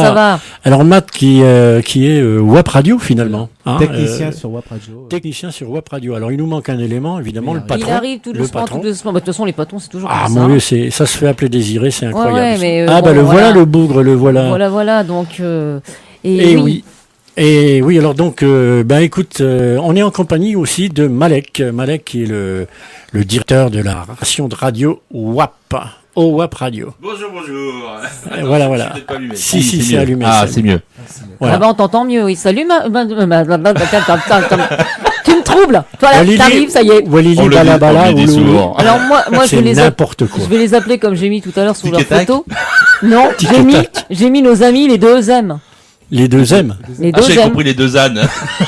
Ça va. Alors Matt qui est Wap Radio finalement. Hein, Technicien sur Wap Radio. Technicien sur Wap Radio. Alors il nous manque un élément, évidemment, le patron. Il arrive tout doucement, tout doucement. Bah, de toute façon, les patrons, c'est toujours Ah comme mon ça. Dieu, ça se fait appeler désiré, c'est incroyable. Ouais, mais, ah bon, bah le voilà. voilà le bougre, le voilà. Voilà. Donc, Et oui. Et oui, alors donc, écoute, on est en compagnie aussi de Malek. Malek qui est le directeur de la station de radio WAP. Au WAP Radio. Bonjour. Voilà. Je suis peut-être pas allumé. Si, c'est mieux. allumé. Ah, c'est c'est mieux. Voilà. Ah bah, on t'entend mieux, oui. Salut, tu me troubles. Toi, là, Walili- t'arrives, ça y est. Walili On le dit- Balabala on le dit ou souvent. Alors, moi, je c'est vais les n'importe quoi. Je vais les appeler comme j'ai mis tout à l'heure sous leur Tic et tac. photo. Non, j'ai mis nos amis, les deux M. Les deux M. Les Ah, deux j'ai M. compris les deux ânes.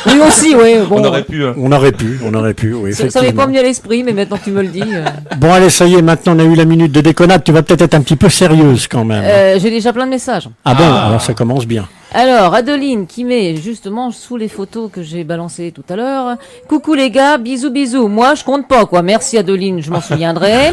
Oui, aussi, oui. Bon, On aurait pu. Hein. On aurait pu, oui, ça m'est effectivement. pas venu à l'esprit, mais maintenant que tu me le dis. Bon, allez, ça y est, maintenant on a eu la minute de déconnade. Tu vas peut-être être un petit peu sérieuse quand même. J'ai déjà plein de messages. Ah bon, alors ça commence bien. Alors, Adeline qui met justement sous les photos que j'ai balancées tout à l'heure. Coucou les gars, bisous. Moi, je compte pas, quoi. Merci Adeline, je m'en souviendrai.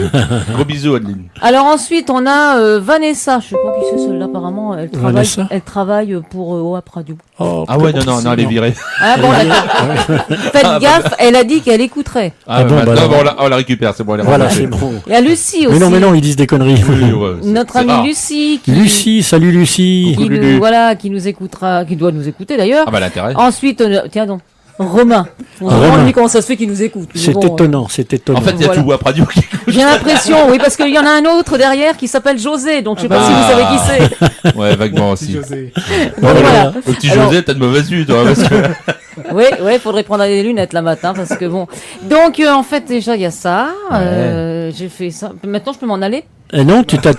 Gros bisous, Adeline. Alors ensuite, on a Vanessa. Je sais pas qui c'est celle-là, apparemment. Vanessa Elle travaille pour OAP Radio. Oh, Ah ouais, non, elle est virée. Ah bon, d'accord. Faites gaffe, elle a dit qu'elle écouterait. Ah, bon, bah, bah, non, alors. on la récupère, c'est bon. Elle est Voilà, remontée. c'est bon. Il y a Lucie aussi. Mais non, ils disent des conneries. Oui, ouais, Notre c'est amie rare. Lucie qui, Lucie, salut Lucie. qui Lulu. qui nous écoutera, qui doit nous écouter d'ailleurs. Ah bah l'intérêt. Ensuite, tiens donc, Romain. On se Romain. demande lui comment ça se fait qu'il nous écoute. Mais C'est bon, étonnant, c'est étonnant. En fait, il y a Voilà. tout Wap Radio qui j'ai l'impression, oui, parce qu'il y en a un autre derrière qui s'appelle José, donc je sais pas si vous savez qui c'est. Ouais, vaguement Petit aussi. José. Donc voilà. Le petit Alors- José, t'as de mauvaise vue, toi, parce que... Oui, faudrait prendre des lunettes là matin parce que bon. Donc en fait déjà il y a ça. J'ai fait ça. Maintenant je peux m'en aller. Et non, tu t'as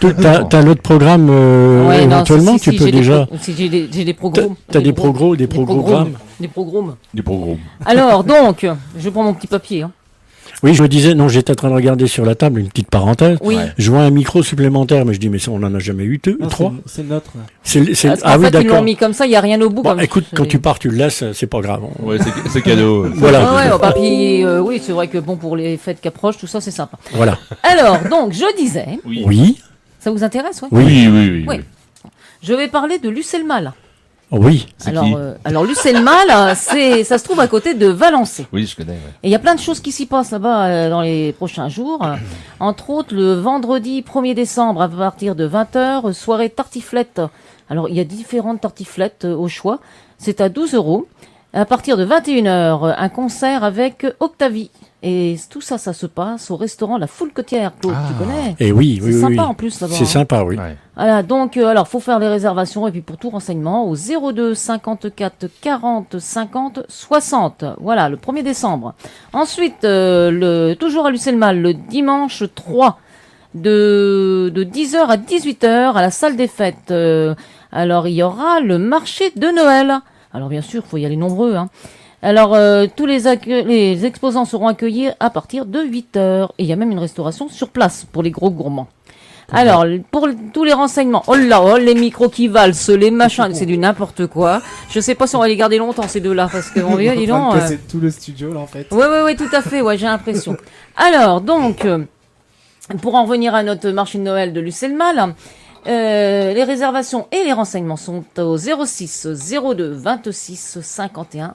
l'autre programme Ouais, non, éventuellement, si, tu peux j'ai déjà. j'ai des programmes. T'as des programmes. Des programmes. Du programme. Alors donc, je prends mon petit papier. Hein. Oui, je me disais, non, j'étais en train de regarder sur la table une petite parenthèse. Oui. Ouais. Je vois un micro supplémentaire, mais je dis, mais ça, on en a jamais eu deux, Non, trois. c'est notre. Parce qu'en Ah oui, fait ils l'ont d'accord. mis comme ça, il y a rien au bout. Bon, comme écoute, c'est- quand tu pars, tu le laisses, c'est pas grave. Ouais, c'est cadeau. Voilà. Puis, oui, c'est vrai que bon pour les fêtes qui approchent, tout ça c'est sympa. Voilà. Alors donc je disais, Oui. Oui. ça vous intéresse, ouais Oui. Oui. Je vais parler de Lucelma. Oui. C'est qui Alors Lucelma, là, ça se trouve à côté de Valençay. Oui, je connais, ouais. Et il y a plein de choses qui s'y passent là-bas dans les prochains jours. Entre autres, le vendredi 1er décembre à partir de 20h, soirée tartiflette. Alors, il y a différentes tartiflettes au choix. C'est à 12 €. À partir de 21h, un concert avec Octavie. Et tout ça, ça se passe au restaurant La Foulquetière, Claude, tu connais. Et oui, C'est oui, sympa oui. en plus là-bas. C'est sympa, oui. Ouais. Voilà, donc, alors, faut faire les réservations et puis pour tout renseignement, au 02 54 40 50 60. Voilà, le 1er décembre. Ensuite, toujours à Lucelmal, le dimanche 3, de 10h à 18h à la salle des fêtes. Alors, il y aura le marché de Noël. Alors, bien sûr, faut y aller nombreux, hein. Alors, tous les exposants seront accueillis à partir de 8h. Et il y a même une restauration sur place pour les gros gourmands. Alors, pour tous les renseignements, oh là, les micros qui valsent, les machins, c'est du n'importe quoi. Je sais pas si on va les garder longtemps, ces deux-là, parce que, on va dis donc. C'est tout le studio là en fait. Oui, tout à fait, ouais, j'ai l'impression. Alors, donc, pour en revenir à notre marché de Noël de Lucelmal, les réservations et les renseignements sont au 06 02 26 51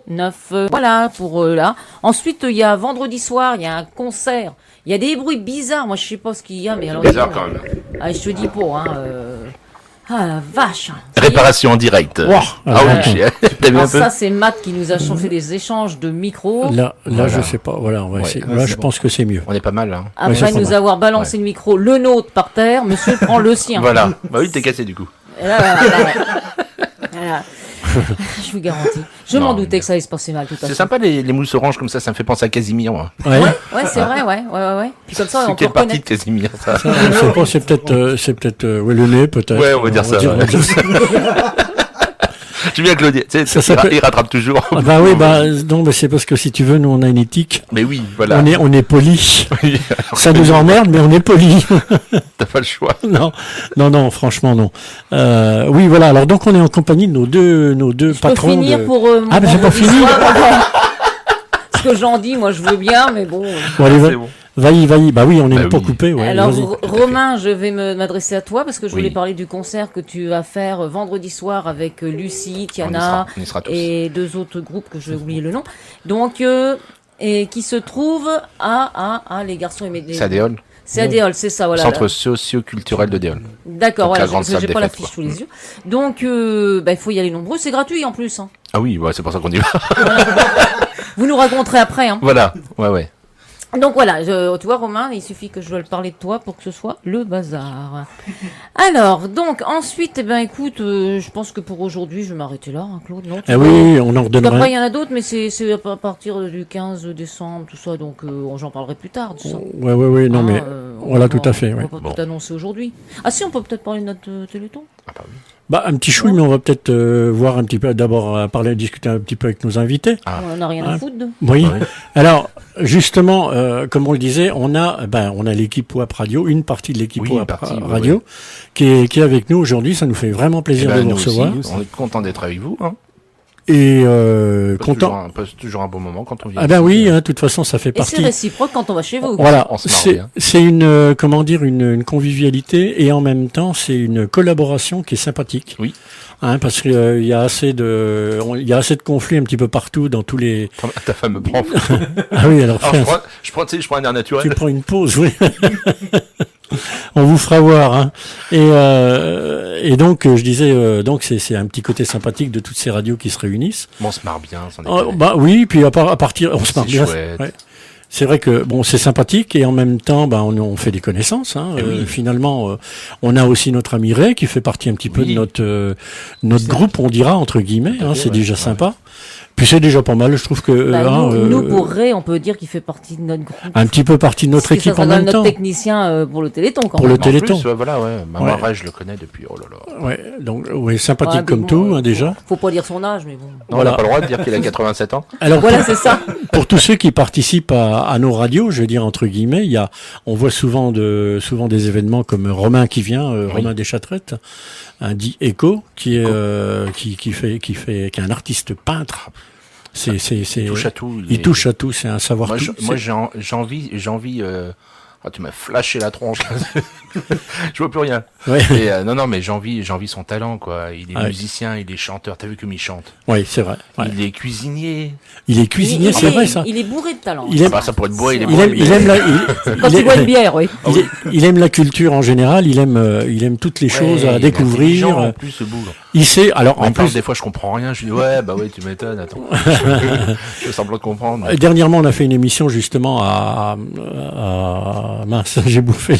09. Voilà pour là. Ensuite, il y a vendredi soir, il y a un concert. Il y a des bruits bizarres. Moi, je sais pas ce qu'il y a, mais alors. Bizarre quand même. Ah, je te dis pas, hein. Ah la vache. Ça y est. Réparation en direct. Wow. Ah oui, t'as vu un Alors peu ça, c'est Matt qui nous a fait des échanges de micros. Là, Voilà. je sais pas. Voilà, on va essayer. ouais, Là, c'est je bon. pense que c'est mieux. On est pas mal, hein. Après c'est pas nous mal. avoir balancé le micro, le nôtre par terre, monsieur prend le sien. Voilà. Bah oui, t'es cassé du coup. Et là, voilà. Je vous garantis. Je m'en Non, doutais que ça allait se passer mal tout à C'est fait. sympa les mousses oranges comme ça me fait penser à Casimir. Moi. Ouais. Ouais, c'est vrai, ouais. Puis comme ça, on C'est peut quelle partie de reconnaître. Casimir ça Je sais pas, c'est peut-être ouais, le nez, peut-être. Ouais, on va dire ça. on va Ouais. dire ça. Tu viens Claudia, tu sais, Ça il s'appelle- rattrape toujours. Ah bah oui, non, mais c'est parce que si tu veux, nous on a une éthique. Mais oui, voilà. On est poli. Oui, Ça nous emmerde, mais on est poli. T'as pas le choix. non, franchement non. Oui, voilà. Alors donc on est en compagnie de nos deux Je peux patrons. finir de... pour. Ah, mais j'ai pas vendredi fini. soir, Ce que j'en dis, moi je veux bien, mais bon. Bon, allez, C'est bon. Vailly. Bah oui, on est Bah pas oui. coupé. Ouais, Alors, vas-y. Romain, je vais m'adresser à toi parce que je voulais Oui. parler du concert que tu vas faire vendredi soir avec Lucie, Tiana On y sera tous. et deux autres groupes que je vais oublier le nom. Donc, et qui se trouvent à les garçons et C'est à Déol, C'est à Déol, c'est ça, voilà. centre socio-culturel de Déol. D'accord, Donc, la voilà, grande salle j'ai des pas la fêtes, fiche quoi. sous les yeux. Donc, il faut y aller nombreux, c'est gratuit en plus. Hein. Ah oui, ouais, c'est pour ça qu'on y va. Vous nous raconterez après. Hein. Voilà, ouais. Donc voilà, tu vois Romain, il suffit que je veuille parler de toi pour que ce soit le bazar. Alors, donc ensuite, eh ben écoute, je pense que pour aujourd'hui, je vais m'arrêter là, hein, Claude, non? Oui, on en Après, redonnera. il y en a d'autres, mais c'est à partir du 15 décembre, tout ça, donc j'en parlerai plus tard, tout ça. Ouais, non, Hein, mais on voilà, va tout pas- à fait. On Ouais. va pas Bon. tout annoncer aujourd'hui. Ah si, on peut peut-être parler de notre Téléthon. Ah bah oui. Bah, un petit chouille, mais on va peut-être voir un petit peu, d'abord discuter un petit peu avec nos invités. Ah. On en a rien à Ah. foutre de. Oui. Ouais. Alors, justement, comme on le disait, on a l'équipe WAP Radio, une partie de l'équipe Oui, une WAP partie, ouais, Radio, qui est avec nous aujourd'hui. Ça nous fait vraiment Eh plaisir ben, de vous nous aussi, recevoir. on est content d'être avec vous. Hein. Et Passe toujours un bon moment quand on vient. Ah ben ici. oui, hein, de toute façon, ça fait Et c'est partie. réciproque quand on va chez vous. Voilà, On se marre c'est bien. c'est une une convivialité et en même temps c'est une collaboration qui est sympathique. Oui. Hein, parce que il y a assez de conflits un petit peu partout dans tous les. Ta femme me prend. Ah oui, alors, Alors, je prends un air tu naturel. prends une pause, oui. On vous fera voir. Hein. Et donc je disais donc c'est un petit côté sympathique de toutes ces radios qui se réunissent. Bon, on se marre bien, sans Oh, déconner. bah oui, puis à partir on se marre C'est bien. chouette. Ouais. C'est vrai que bon, c'est sympathique et en même temps, on fait des connaissances. Hein. Eh oui. Finalement, on a aussi notre ami Ray qui fait partie un petit peu Oui. de notre groupe, on dira entre guillemets. Tout à Hein, fait, c'est ouais. déjà Ouais. sympa. Puis c'est déjà pas mal. Je trouve que Bah, hein, nous, pour Ray, on peut dire qu'il fait partie de notre groupe. un petit peu partie de notre Parce que ça équipe en sera quand même notre temps. technicien pour le Téléthon quand Pour même. le Téléthon. En plus, voilà, ouais. Bah, Ouais. moi, Ray, je le connais depuis, oh là là. Ouais, donc ouais, sympathique Ouais, mais comme bon, tout, hein, déjà. Faut pas dire son âge, mais bon. Non, Voilà. on n'a pas le droit de dire qu'il a 87 ans. Alors Voilà, c'est ça. pour tous ceux qui participent à nos radios, je veux dire entre guillemets, on voit souvent des événements comme Romain qui vient, Romain Deschâtrettes, un dit Echo, qui est qui est un artiste peintre. C'est Il touche à tout. il touche à tout, c'est un savoir Moi, tout. moi, j'ai envie. Ah, tu m'as flashé la tronche. Là. Je vois plus rien. Ouais. Et, non, mais j'ai envie son talent, quoi. Il est Ouais. musicien, il est chanteur. T'as vu comme il chante. Oui, c'est vrai. Ouais. Il est cuisinier. Il est cuisinier, c'est vrai ça. Il est bourré de talent. Il aime, Ah bah, ça pourrait être bourré, il est il bourré. aime, il aime la, il- Quand il il boit aime- une bière, oui. il aime la culture en général. Il aime toutes les choses à découvrir. En plus, ce bougre. Il sait, alors en plus, Des fois, je comprends rien. Je dis, ouais, tu m'étonnes, attends. Je fais semblant de comprendre. dernièrement, on a fait une émission justement mince, j'ai bouffé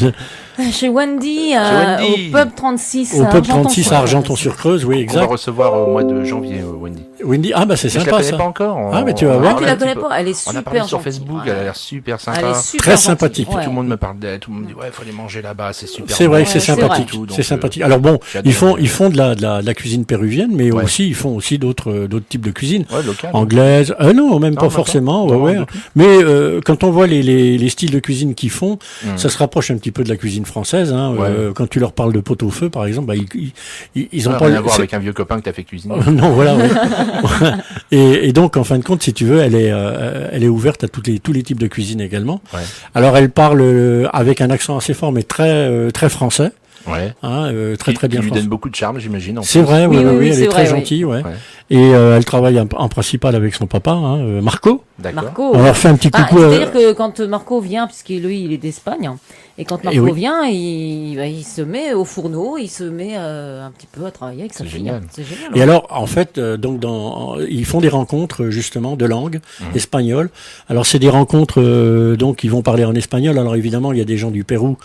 Chez Wendy, Wendy. au pub 36. au à pub Argenton 36 sur- à Argenton-sur-Creuse, oui, On va exact. recevoir au mois de janvier, Wendy. Wendy, ah bah c'est Mais je la sympa connais ça. pas encore. Ah, mais tu vas on en voir. Ah, tu parle la un petit connais peu. pas? Elle est On a super parlé sur gentille, Facebook, ouais. elle a l'air super sympa. Elle est super Très gentille, sympathique. ouais. Tout le monde me parle d'elle, tout le monde me dit ouais, faut aller manger là-bas, c'est super. C'est vrai bon. que c'est Ouais, c'est sympathique. vrai. C'est sympathique. Alors bon, j'adore. ils font de la cuisine péruvienne, mais Ouais. aussi ils font aussi d'autres types de cuisine. Ouais, local. Anglaise, non, même Non, pas même forcément, pas. ouais, Non, ouais. du tout. Mais quand on voit les styles de cuisine qu'ils font, Mm. ça se rapproche un petit peu de la cuisine française. Hein. Ouais. Quand tu leur parles de pot-au-feu, par exemple, bah, ils ont Ouais, pas rien le- à voir c'est- avec un vieux copain que t'as fait cuisiner. non, voilà. Ouais. et donc, en fin de compte, si tu veux, elle est ouverte à tous les types de cuisine également. Ouais. Alors, elle parle avec un accent assez fort, mais très français. Ouais. Hein, très Qui bien lui français. donne beaucoup de charme, j'imagine. en C'est plus. vrai, oui, Oui, oui, oui, oui, elle c'est est très vrai, oui. gentille, ouais. Ouais. Et elle travaille en principal avec son papa, hein, Marco. D'accord. Marco. On leur fait un petit Ah, coucou. c'est-à-dire que quand Marco vient, puisque lui il est d'Espagne, et quand Marco oui. vient, il se met au fourneau, il se met un petit peu à travailler avec sa C'est fille. génial. C'est génial. Et alors, en fait, donc ils font des rencontres justement de langue espagnole. Alors, c'est des rencontres donc ils vont parler en espagnol. Alors évidemment, il y a des gens du Pérou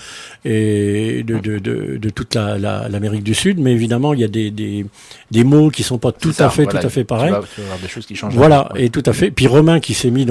et de toute l'Amérique du Sud, mais évidemment, il y a des mots qui sont pas tout C'est ça, à fait voilà. pareils. Tu vas avoir des choses qui changent. Voilà, Ouais. et tout à fait. Puis Romain qui s'est mis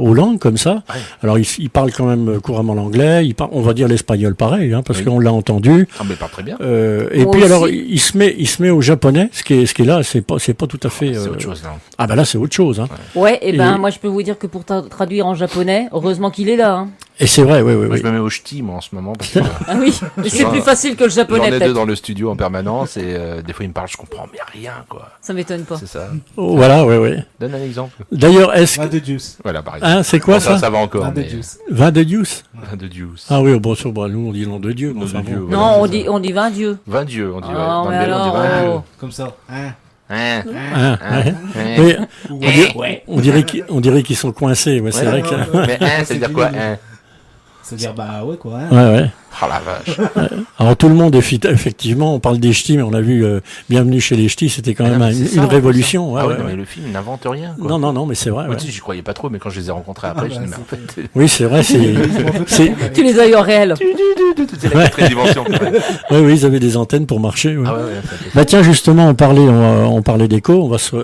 aux langues comme ça. Ouais. Alors il parle quand même couramment l'anglais, on va dire l'espagnol pareil, hein, parce Oui. qu'on l'a entendu. Ah, mais pas très bien. Et Moi puis aussi. alors il se met au japonais, ce qui est là, c'est pas tout à fait. C'est autre chose, là. Ah bah là c'est autre chose. Hein. Ouais, et ben Et- moi je peux vous dire que pour traduire en japonais, heureusement qu'il est là. Hein. Et c'est vrai, oui, oui, Moi, oui. je me mets au ch'ti, moi, en ce moment, parce que Ah oui, mais c'est plus facile que le j'en japonais ai deux peut-être. dans le studio en permanence, et des fois, ils me parlent, je comprends, mais rien, quoi. Ça m'étonne pas. C'est ça. Oh, voilà, oui, oui. Donne un exemple. D'ailleurs, est-ce Vin que... de juice. Voilà, par exemple. Hein, c'est quoi Bon, ça, ça va encore, Vin de mais... juice. Vin de Dius? Vin de Dius. Ah oui, bon, sûr, bah, nous, on dit nom de Dieu. Nom mais de enfin, Dieu, bon. voilà. Non, c'est ça. on dit 20 dieux. Vin Dieu, on dit, ouais. Oh, Dans le mais mail, on dit alors, vin Dieu. oh. Comme ça. Hein. Hein, Hein, ouais. hein. Mais on dirait qu'ils sont coincés. Ouais, c'est vrai que... Mais hein, ça veut dire quoi, hein? C'est-à-dire, bah ouais, quoi. Hein. Ouais, ouais. Oh la vache. Alors tout le monde, effectivement, on parle des ch'tis, mais on a vu Bienvenue chez les ch'tis, c'était quand Ah même non, mais c'est ça, une en plus, révolution. ça. Ouais, Ah ouais, ouais, non, ouais. mais le film n'invente rien, quoi. Non, non, non, mais c'est vrai. Moi, Ouais. tu sais, j'y croyais pas trop, mais quand je les ai rencontrés après, je bah, dis, mais en fait, Oui, c'est vrai, c'est... Tu les as eu en réel. c'est la quatrième dimension. Ouais. Oui, oui, ils avaient des antennes pour marcher. Ouais. Ah ouais, ouais, ça fait- Bah tiens, justement, on parlait d'écho, on va se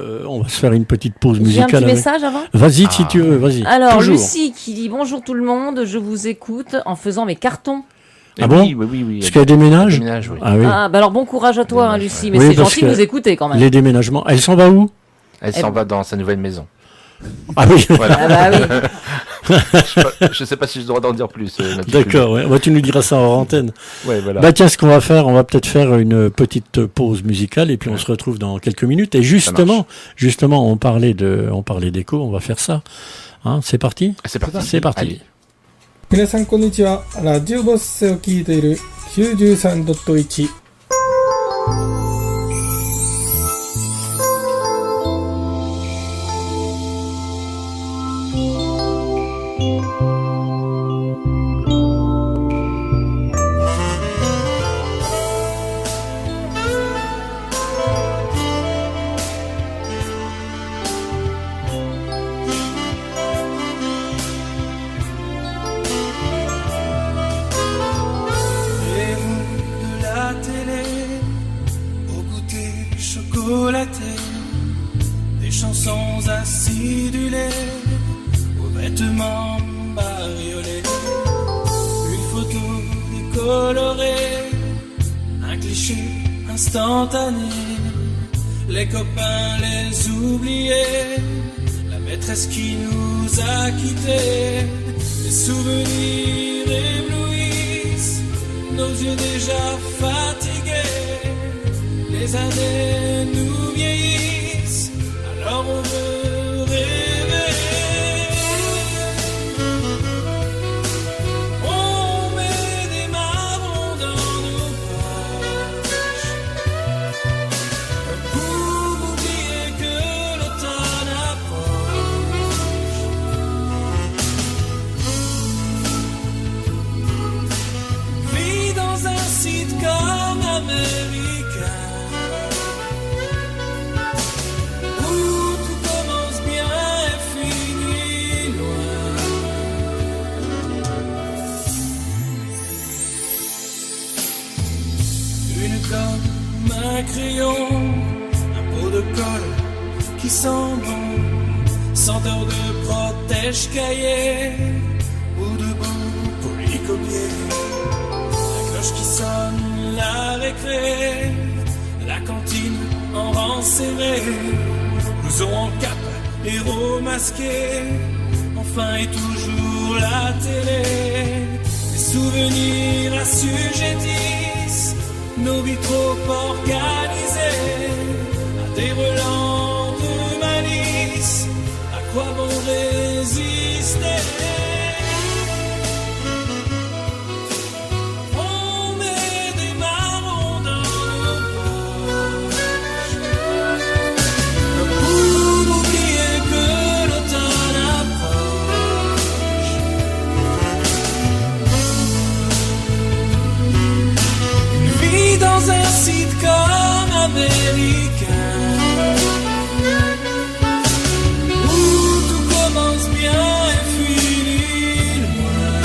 faire une petite pause J'ai un musicale. petit avec- message avant. Vas-y, si Ah. tu veux, vas-y. Alors, Toujours. Lucie qui dit bonjour tout le monde, je vous écoute en faisant mes cartons. Ah Et bon oui, oui, oui, oui. Parce qu'il y a des ménages Déménage, oui. Ah oui. Ah, bah alors bon courage à toi, hein, Dommage, Lucie, ouais. mais Oui, c'est parce gentil que de nous écouter quand même. Les déménagements. Elle s'en va où Elle s'en va dans sa nouvelle maison. Ah oui, Voilà. Ah bah oui. Je sais pas si j'ai le droit d'en dire plus. ma petite d'accord. Ouais. Bah, tu nous diras ça en antenne. Julie. Ouais, voilà. Bah tiens, ce qu'on va faire, on va peut-être faire une petite pause musicale et puis on se retrouve dans quelques minutes. Et justement, on parlait d'écho, on va faire ça. Hein, c'est parti. C'est parti. C'est parti. Allez. 皆さんこんにちは。ラジオボッセを聞いている 93.1。Les roues de la télé, au goûter chocolaté, des chansons acidulées, aux vêtements bariolés, une photo décolorée, un cliché instantané, les copains les oubliés, la maîtresse qui nous a quittés, les souvenirs éblouissent nos yeux déjà fatigués, les années nous vieillissent, alors on veut rêver. On met des marrons dans nos poches pour oublier que l'automne approche. Vis dans un sitcom américain où tout commence bien et finit loin. Une gomme, un crayon, un pot de colle qui sent bon, senteur de protège cahier ou de boue polycopier. La cloche qui sonne, la récré, la cantine en rang serré, blouson en cape, héros masqué, enfin et toujours la télé. Les souvenirs assujettissent nos vies trop organisées à des relents de malice. À quoi bon résister? On met des marrons dans nos poches pour oublier que l'automne approche. Une vie dans un sitcom américain où tout commence bien et finit loin.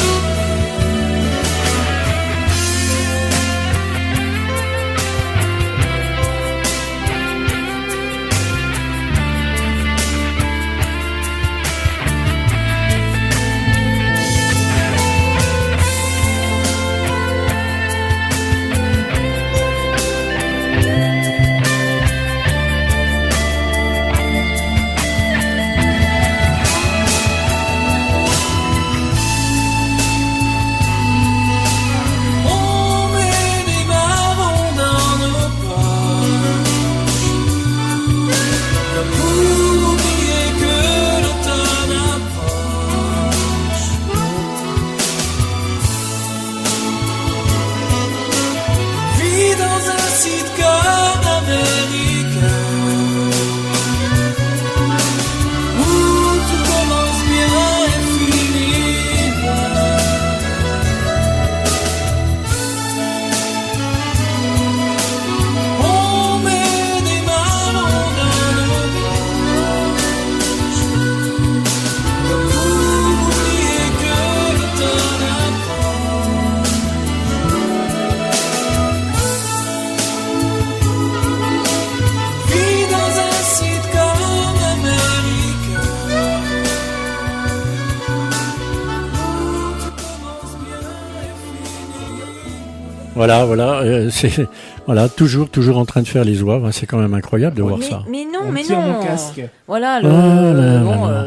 Voilà, voilà, toujours en train de faire les oies. C'est quand même incroyable de voir ça. Mais non, On mais tire non. mon casque. Voilà, Oh là bon, là.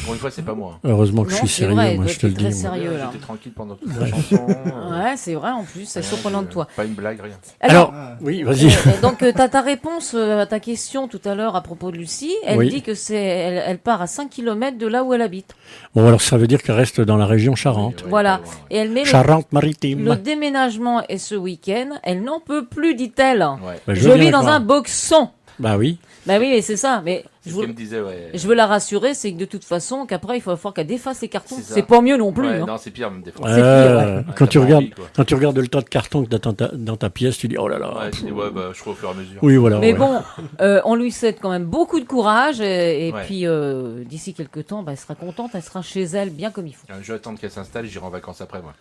Pour une fois, c'est pas moi. Heureusement que je Non, suis c'est sérieux, vrai, moi, toi, je te le t'es très dis. moi. sérieux, là. J'étais tranquille pendant toute la chanson. Ouais, c'est vrai en plus, c'est surprenant de toi. Pas une blague, rien. Alors, Ah. oui, vas-y. Donc, t'as ta réponse à ta question tout à l'heure à propos de Lucie. Elle Oui. dit que elle part à 5 km de là où elle habite. Bon, alors ça veut dire qu'elle reste dans la région Charente. Ouais, Voilà. pas loin, ouais. Et elle met le Charente-Maritime. déménagement est ce week-end. Elle n'en peut plus, dit-elle. Ouais. Bah, Je veux vis bien dans croire. un boxon. Bah oui. Bah oui, mais c'est ça. Mais C'est je ce veux, qu'elle me disait, ouais. je veux la rassurer, c'est que de toute façon, qu'après, il faut falloir qu'elle déface les cartons. C'est ça. C'est pas mieux non plus. Ouais, hein. non, c'est pire, même des fois. C'est pire, ouais. Quand T'as tu pas regardes, envie, quoi. quand tu regardes le tas de cartons que t'as dans ta pièce, tu dis oh là là. Ouais, tu dis, ouais, bah, je crois au fur et à mesure. Oui, voilà. Mais ouais. bon, on lui souhaite quand même beaucoup de courage et Ouais. puis d'ici quelques temps, bah, elle sera contente, elle sera chez elle bien comme il faut. Je vais attendre qu'elle s'installe et j'irai en vacances après, moi.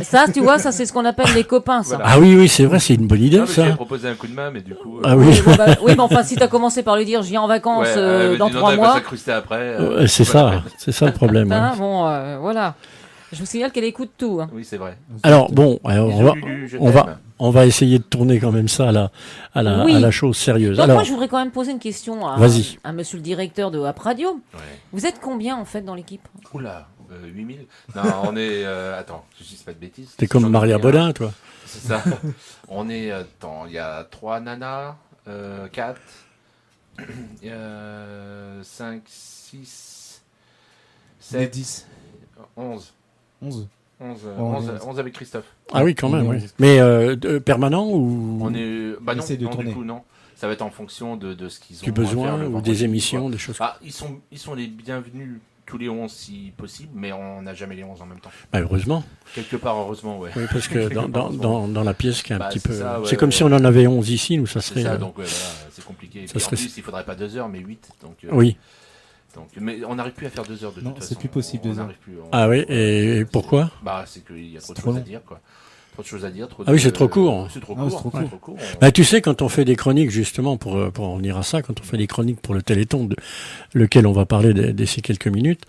Ça, tu vois, ça c'est ce qu'on appelle les copains, ça. Voilà. Ah oui, c'est vrai, c'est une bonne idée Ah, mais ça. j'ai proposé un coup de main, mais du coup. Ah oui. Oui, bon, bah, oui, mais enfin, si t'as commencé par lui dire, je viens en vacances elle me dans dit, non, 3 elle va mois, s'incruster après. C'est ça le problème. ouais. hein, bon, voilà. Je vous signale qu'elle écoute tout. Hein. Oui, c'est vrai. Alors bon, on Lulu, je va, t'aime. on va essayer de tourner quand même ça à Oui. la chose sérieuse. Donc Alors, moi, je voudrais quand même poser une question Vas-y. à monsieur le directeur de App Radio. Ouais. Vous êtes combien en fait dans l'équipe? Oula, 8000. Non, on est. Attends, je dis pas de bêtises. t'es comme J'en Maria oublie un. Bodin, toi. C'est ça. On est. Attends, il y a 3 nanas, 4, 5, 6, On est 7, 10. 11. 11. 11, on est 11, 11. 11 avec Christophe. Ah oui, quand On même. est Oui. 11. Mais permanent ou On est. Bah On non, essaie de non, du tourner. coup, non. Ça va être en fonction de ce qu'ils ont du à faire besoin le ou vendredi, des émissions, quoi. des choses. Ah, ils sont les bienvenus tous les 11 si possible, mais on n'a jamais les 11 en même temps. Bah, heureusement. Quelque part, heureusement, ouais. Oui, parce que dans la pièce qui est un Bah, petit c'est peu. ça, ouais, c'est comme ouais. si on en avait 11 ici, nous ça C'est serait. ça, donc ouais, voilà, c'est compliqué. Et ça puis, serait- En plus, il faudrait pas 2 heures, mais 8. Donc, Oui. donc, mais on n'arrive plus à faire 2 heures de Non, toute c'est façon. plus possible, On 2 heures. n'arrive plus, on- Ah oui. Et pourquoi? Bah, c'est qu'il y a trop de trop choses à long. dire, quoi. Trop de choses à dire. Trop Ah oui, de- c'est trop court. C'est trop Ah oui, court. c'est trop c'est court. trop court. Bah, tu sais, quand on fait des chroniques, justement, pour en venir à ça, quand on fait des chroniques pour le Téléthon, lequel on va parler d'ici quelques minutes,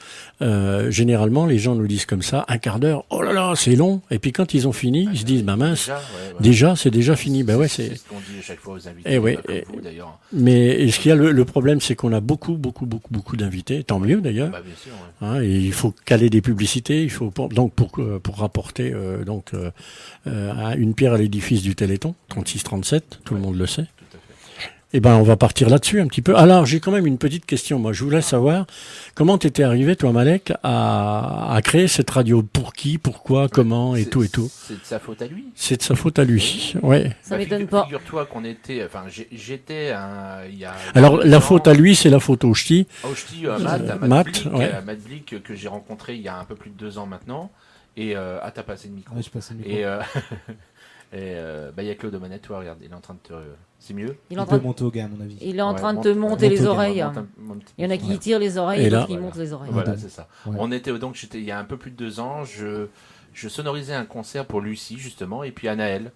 généralement, les gens nous disent comme ça, un quart d'heure, oh là là, c'est long. Et puis quand ils ont fini, ils se disent, bah mince, Déjà, ouais, ouais. déjà, c'est déjà fini. Ben ouais, c'est. ce qu'on dit à chaque fois aux invités. Eh ouais, comme et- vous, d'ailleurs. Mais ce qu'il y a, le problème, c'est qu'on a beaucoup d'invités, tant mieux d'ailleurs. Bah, bien sûr, ouais. Hein, et il faut caler des publicités, il faut pour rapporter à une pierre à l'édifice du Téléthon, 36-37, tout le monde le sait. Tout à fait. Eh ben, on va partir là-dessus un petit peu. Alors, j'ai quand même une petite question. Moi, je voulais savoir comment t'étais arrivé, toi, Malek, à créer cette radio. Pour qui, pourquoi, comment, et C'est- tout et tout. C'est de sa faute à lui. C'est de sa faute à lui. Ouais. Ça m'étonne pas. Figure-toi qu'on était. Enfin, j'étais il y a. Alors, 2 la ans, faute à lui, c'est la faute au ch'ti. au ch'ti, Matt, à Matt, Matt Blick, ouais. Matt Blick, que j'ai rencontré il y a un peu plus de 2 ans maintenant. Et t'as passé le micro. Ouais, je passe le micro. Et il y a Claude Omanette, toi, regarde, il est en train de te. C'est mieux. Il est en Il train peut de, monter au gars, à mon avis. il est en Ouais, train de monte- te monter les monte au oreilles. Monte un petit Il y en a peu. qui tirent les oreilles Et et là, d'autres qui voilà. montent les oreilles. Voilà, Ouais. c'est ça. Ouais. On était donc j'étais il y a un peu plus de 2 ans, je sonorisais un concert pour Lucie justement et puis Anaël.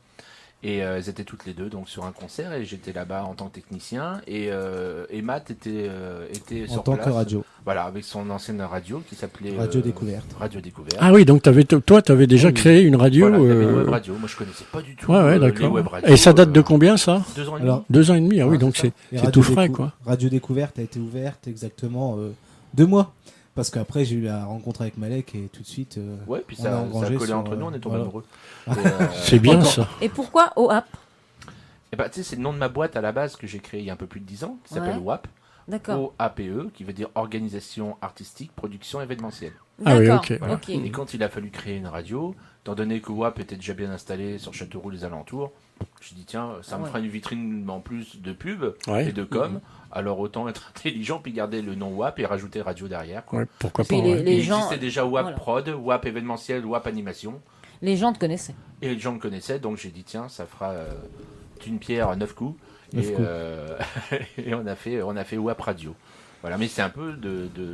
Et elles étaient toutes les deux donc sur un concert et j'étais là-bas en tant que technicien et Matt était En sur tant place. que radio. Voilà, avec son ancienne radio qui s'appelait Radio Découverte. Radio Découverte. Ah oui, donc toi, t'avais déjà Oui. créé une radio. Voilà, il y avait une web radio. Moi je connaissais pas du tout Ouais, les d'accord. web radios. Et ça date de combien, ça 2 ans et demi. Alors, 2 ans et demi. Ah oui, Ouais, donc c'est ça. c'est Et c'est Radio tout frais, quoi. Radio Découverte a été ouverte exactement 2 mois. Parce qu'après, j'ai eu la rencontre avec Malek et tout de suite. Ouais, puis on ça a a engrangé collé sur, entre nous, on est tombés voilà. amoureux. C'est bien ça. Et pourquoi OAP? Et bah, tu sais, c'est le nom de ma boîte à la base que j'ai créé il y a un peu plus de 10 ans, qui s'appelle Ouais. WAP. D'accord. OAPE, qui veut dire Organisation Artistique, Production Événementielle. Ah oui, D'accord. ok. Voilà. Ok. Et quand il a fallu créer une radio, étant donné que WAP était déjà bien installé sur Châteauroux les alentours, je dis tiens, ça me Ouais. fera une vitrine en plus de pub Ouais. et de com, alors autant être intelligent puis garder le nom WAP et rajouter radio derrière. Quoi. Ouais, pourquoi Puis pas. les- ouais. les Il gens- existait déjà WAP voilà. Prod, WAP événementiel, WAP animation, Les gens te connaissaient. et les gens me connaissaient, donc j'ai dit tiens, ça fera d'une pierre 9 coups. 9 Et, coups. et on a fait WAP Radio. Voilà, mais c'est un peu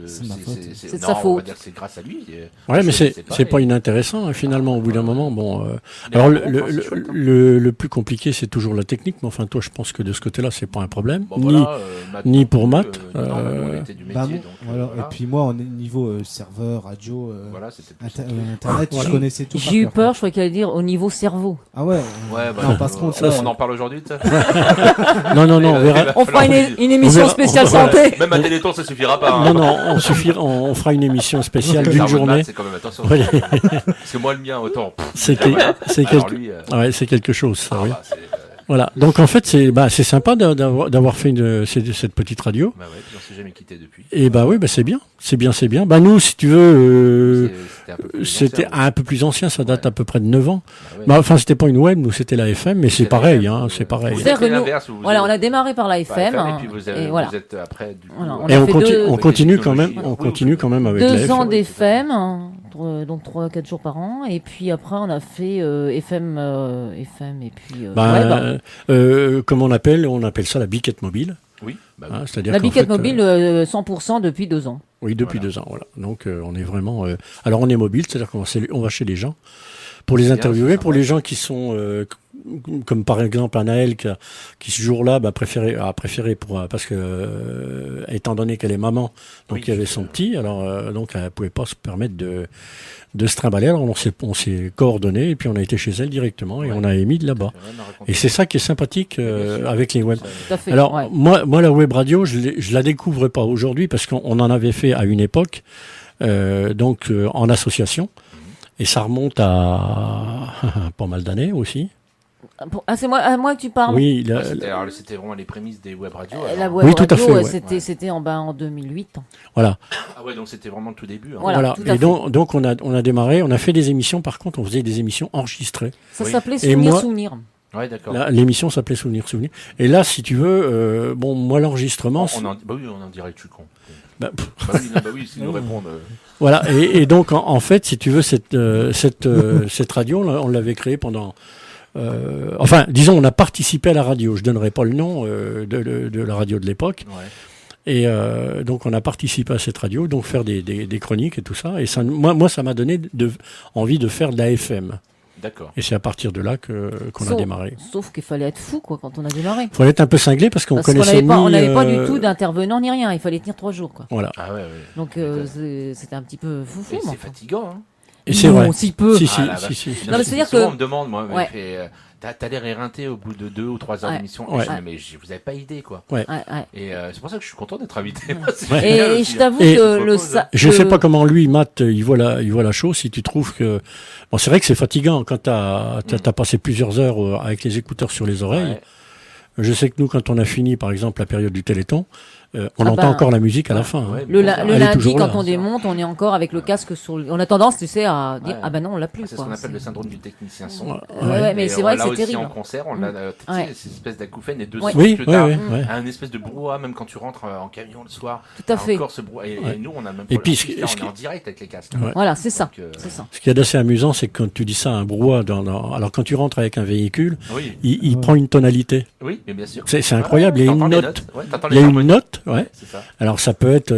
C'est ma faute. C'est de non, sa on va faute. dire que c'est grâce à lui. Ouais, mais Je c'est sais c'est pas et- inintéressant, hein, finalement, au bout d'un moment. Bon, Mais alors en le, gros, le, enfin, c'est le, chouette, hein. le plus compliqué, c'est toujours la technique, mais enfin, toi, je pense que de ce côté-là, c'est pas un problème. Bon, ni voilà, Matt ni non pour plus, Matt, non, on était du métier, Bah, bon, donc voilà. voilà. Et puis moi, au niveau serveur, radio, Voilà, c'était plus internet, Voilà. je connaissais tout. par J'ai eu cœur, peur, quoi. je croyais qu'elle allait dire au niveau cerveau. Ah ouais. Ouais, bah, non, parce qu'on ça, on en parle aujourd'hui, tu sais. non, non, non, on verra. On fera Alors, une émission verra- spéciale voilà. santé. Même à Téléthon, ça suffira pas. Non, non, on fera une émission spéciale Le d'une cerveau de Matt, journée. c'est quand même attention. Ouais. Parce que moi, le mien, autant. C'est voilà. c'est Alors quelque, lui, ouais, c'est quelque chose, ça, ah, oui. bah, c'est, Voilà. Donc en fait, c'est sympa d'avoir fait cette petite radio. bah ouais, puis on s'est jamais quitté depuis. Et bah oui, bah c'est bien, c'est bien, c'est bien. Bah nous, si tu veux, C'était un peu plus c'était ancien, un peu plus ancien, ça date Ouais. à peu près de 9 ans. bah ouais. Bah, enfin, c'était pas une web, nous c'était la FM, mais c'est la pareil, FM, hein, c'est pareil. Vous C'est-à-dire êtes que nous- l'inverse, vous Voilà, on êtes a démarré par la par FM. et hein, puis vous et voilà. êtes après du coup. Voilà, on Et a on fait continue, deux- on avec continue les quand même, technologies. on Oui, continue oui. quand même avec la 2 ans FM. d'FM, hein, donc 3-4 jours par an, et puis après on a fait FM, FM et puis web. Bah, comme on appelle ça la biquette mobile. Oui, bah oui. Hein, c'est-à-dire La qu'en biquette fait, mobile 100% depuis 2 ans. oui, depuis Voilà. 2 ans, voilà. Donc on est vraiment. Alors on est mobile, c'est-à-dire on va chez les gens pour les C'est bien, interviewer, c'est pour sympa. les gens qui sont comme par exemple Anaël qui ce jour-là a préféré parce que étant donné qu'elle est maman, donc Oui, il y avait son petit, alors donc elle pouvait pas se permettre de se trimballer. Alors on s'est coordonné et puis on a été chez elle directement et Ouais. on a émis de là-bas. Rien à raconter. Et c'est ça qui est sympathique Bien sûr. avec les web. Ça- Tout à fait. Alors ouais. moi la web radio, je la découvre pas aujourd'hui parce qu'on en avait fait à une époque, donc en association, et ça remonte à pas mal d'années aussi. Ah, c'est moi que tu parles. Oui, Ouais, c'était vraiment les prémices des web radios. La alors. web Oui, tout à radio, fait, ouais. c'était en 2008. voilà. Ah ouais, donc c'était vraiment le tout début. hein. Voilà, tout à Et fait. donc on a démarré, on a fait des émissions. Par contre, on faisait des émissions enregistrées. Ça Oui. s'appelait Et moi- Souvenir. Ouais, d'accord. Là, l'émission s'appelait Souvenir. Et là, si tu veux, bon, moi l'enregistrement, Bah oui, on en dirait que je suis con. bah, pff, Bah oui, non, bah oui, s'ils nous répondent. voilà. Et donc en fait, si tu veux, cette radio, on l'avait créée pendant. Enfin, disons, on a participé à la radio. Je donnerai pas le nom de la radio de l'époque. Ouais. Et donc, on a participé à cette radio, donc faire des chroniques et tout ça. Et ça, moi, ça m'a donné envie de faire de la FM. D'accord. Et c'est à partir de là qu'on a Sauf- démarré. Sauf qu'il fallait être fou quoi quand on a démarré. Il fallait être un peu cinglé parce qu'on Parce qu'on connaissait on ni, n'avait pas du tout d'intervenant ni rien. Il fallait tenir 3 jours quoi. Voilà. Ah ouais, ouais. Donc c'était un petit peu foufou. Et mais c'est enfin. fatigant, hein. Et c'est Non, vrai. si peu. Si, Ah, la vache. si. Non, mais c'est-à-dire souvent, que- on me demande, moi, Ouais. t'as l'air éreinté au bout de 2 ou 3 heures Ouais. d'émission. Ouais. Et je dis, mais vous avez pas idée, quoi. Ouais, ouais. Et c'est pour ça que je suis content d'être invité. Moi, c'est Ouais. génial Et aussi, je hein. t'avoue Et- que Propose, Je que- sais pas comment lui, Matt, il voit la chose. Si tu trouves que bon, c'est vrai que c'est fatigant quand t'as passé plusieurs heures avec les écouteurs sur les oreilles. Ouais. Je sais que nous, quand on a fini, par exemple, la période du Téléthon, on Ah entend ben, encore la musique à la fin. ouais, hein. Le, mais la- bon, le elle est lundi, toujours quand là. on démonte, on est encore avec le casque sur le... On a tendance, tu sais, à dire Ouais. ah ben non, on l'a plus. C'est ce quoi. qu'on appelle le syndrome du technicien son. Ouais, mais Et c'est vrai on que l'a c'est aussi terrible. en concert, on l'a, tu sais, Ouais. cette espèce d'acouphène et deux Ouais. sons Oui, que oui, t'as, oui, ouais. un espèce de brouhaha même quand tu rentres en camion le soir. Tout à T'as fait. Encore ce brouhaha. Et nous, on a même pas. Et puis, en plus, là, ce on qui- est en direct avec les casques. Ouais. Voilà, c'est ça. Donc, C'est ça. Ce qui est d'assez amusant, c'est que quand tu dis ça, un brouhaha, alors quand tu rentres avec un véhicule, Oui, il Ouais. prend une tonalité. oui, mais bien sûr. C'est incroyable. Ouais, Il y a une t'entends les note. Ouais, t'entends Il les y a une harmonies. note, ouais. C'est ça. Alors ça peut être,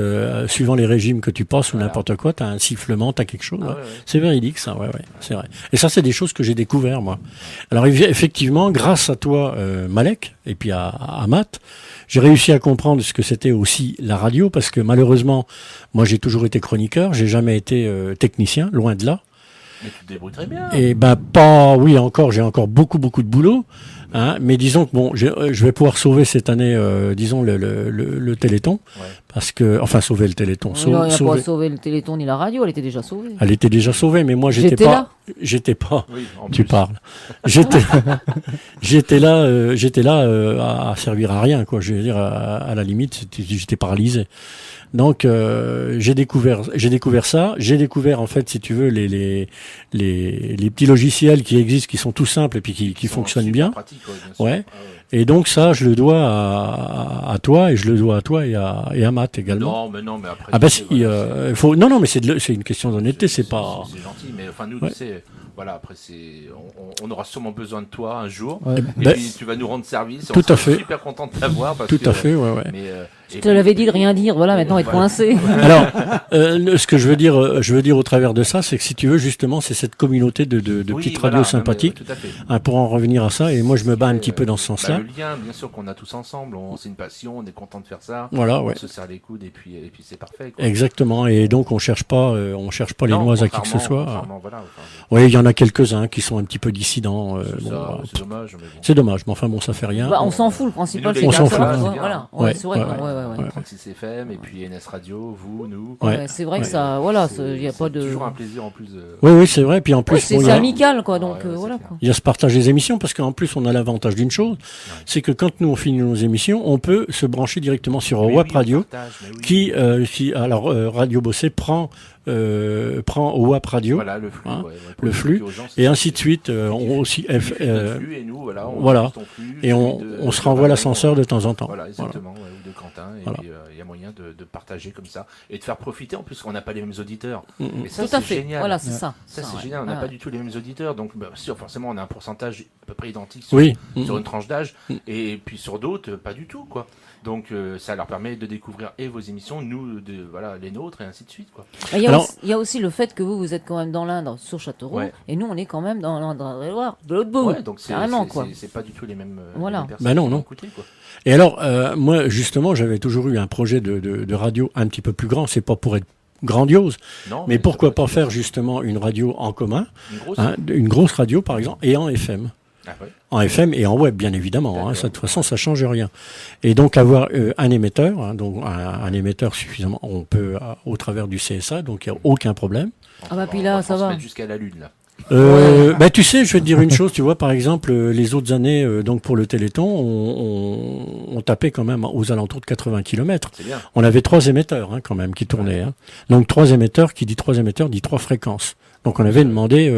suivant les régimes que tu passes ou Voilà. n'importe quoi, t'as un sifflement, t'as quelque chose. Ah ouais. ouais, ouais. C'est véridique ça, ouais, c'est vrai. Et ça, c'est des choses que j'ai découvert moi. Alors effectivement, grâce à toi, Malek, et puis à Matt, j'ai réussi à comprendre ce que c'était aussi la radio, parce que malheureusement, moi j'ai toujours été chroniqueur, j'ai jamais été technicien, loin de là. Mais tu te débrouilles très bien. Et j'ai encore beaucoup de boulot. Hein, mais disons que bon, je vais pouvoir sauver cette année, disons le Téléthon, Ouais. parce que sauver le Téléthon. Il n'a pas Sauver. sauvé le Téléthon ni la radio, elle était déjà sauvée. Elle était déjà sauvée, mais moi J'étais j'étais pas. Oui, en Tu plus. parles. J'étais là à servir à rien, quoi. Je veux dire, à la limite, j'étais paralysé. Donc j'ai découvert ça. J'ai découvert en fait, si tu veux, les petits logiciels qui existent, qui sont tout simples et puis qui Ils sont fonctionnent super bien. pratiques, ouais, bien sûr. Ouais. Ah ouais. Et donc ça, je le dois à toi, et je le dois à toi et à Matt également. Non, mais après. Ah bah tu sais, si, voilà, faut. Non, mais c'est une question d'honnêteté, c'est pas. C'est gentil, mais enfin, nous, Ouais. tu sais, voilà, après, on aura sûrement besoin de toi un jour. Ouais. Et Ben, puis, tu vas nous rendre service. Et tout on sera à fait. super content de t'avoir. parce Tout que, à fait, ouais. Mais, Je te l'avais dit de rien dire, voilà, maintenant, être coincé. Alors, ce que je veux dire au travers de ça, c'est que si tu veux, justement, c'est cette communauté de Oui, petites voilà, radios non, mais, sympathiques. tout à fait. Pour en revenir à ça, et moi je me bats un petit peu dans ce sens-là. Le lien, bien sûr, qu'on a tous ensemble. C'est une passion, on est content de faire ça. Voilà, ouais. On se serre les coudes et puis c'est parfait. Quoi. Exactement. Et donc on cherche pas les Non, noises à qui que ce contrairement- soit. contrairement, voilà, enfin, Oui, il y en a quelques-uns qui sont un petit peu dissidents. c'est Bon, ça, voilà. c'est dommage. Mais bon. C'est dommage, mais enfin bon, ça fait rien. Bah, on s'en fout, le principal, Mais c'est nous, on s'en que fout, ça, hein. voilà. Ouais, Ouais, c'est vrai, ouais, quoi, ouais. 36 FM et puis NS Radio, vous, nous. Ouais. Ouais, c'est vrai que ça, voilà, il y a C'est pas de. toujours un plaisir en plus. Oui, c'est vrai. Puis en plus, Ouais, c'est bon, il y c'est a- amical, quoi, donc Ouais, ouais, voilà, c'est quoi. il y a ce partage des émissions, parce qu'en plus, on a l'avantage d'une chose, c'est que quand nous on finit nos émissions, on peut se brancher directement sur Oui, Web oui, on Radio, partage, mais oui. Radio Bossé prend WAP Radio, Voilà le flux. hein, ouais, le pour expliquer flux, aux gens, c'est et ça. ainsi de suite. Il On aussi diffuse notre flux et nous, voilà, on voilà. diffuse ton flux, et on, celui de- on se de renvoie Valon, l'ascenseur de temps en temps. Voilà, exactement, ouais, ou de Quentin. Et Voilà. puis, il y a moyen de partager comme ça et de faire profiter. En plus, on n'a pas les mêmes auditeurs. Mm, mm. Et ça, Tout à c'est fait, génial. voilà, c'est ça. Ça, c'est ouais. génial. On n'a Ouais. pas du tout les mêmes auditeurs. Donc, bah, sûr, forcément, on a un pourcentage à peu près identique Oui. sur Mm. une tranche d'âge. Mm. Et puis sur d'autres, pas du tout, quoi. Donc, ça leur permet de découvrir et vos émissions, nous, voilà, les nôtres, et ainsi de suite, quoi. Il y a Alors- aussi- il y a aussi le fait que vous êtes quand même dans l'Indre, sur Châteauroux, Ouais. et nous, on est quand même dans l'Indre-et-Loire, de l'autre bout. Ouais, donc Carrément, quoi. c'est pas du tout les mêmes, Voilà. les mêmes personnes Bah non, qui vont non. écouter, quoi. Et alors, moi, justement, j'avais toujours eu un projet de radio un petit peu plus grand. C'est pas pour être grandiose, Non, mais ça pourquoi peut pas être faire justement une radio en commun, une grosse. une grosse radio par exemple, et en FM. Ah, ouais. En FM et en web, bien évidemment. D'accord. Ça, de toute façon, ça change rien. Et donc avoir un émetteur, donc un émetteur suffisamment, on peut au travers du CSA, donc il n'y a aucun problème. Ah bah, puis On là, va ça va. transmettre jusqu'à la Lune, là. Bah, tu sais, je vais te dire une chose, tu vois, par exemple, les autres années, donc pour le Téléthon, on tapait quand même aux alentours de 80 km. C'est bien. On avait 3 émetteurs quand même qui tournaient. Hein. Donc 3 émetteurs, qui dit 3 émetteurs, dit 3 fréquences. Donc on avait demandé...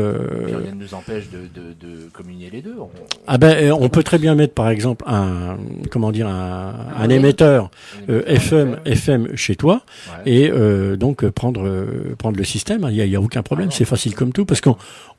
Puis rien ne nous empêche de communier les deux. on peut très bien mettre par exemple un oui. émetteur on FM chez toi Ouais. et donc prendre le système. Il y a aucun problème, Ah non, c'est facile comme tout, parce qu'au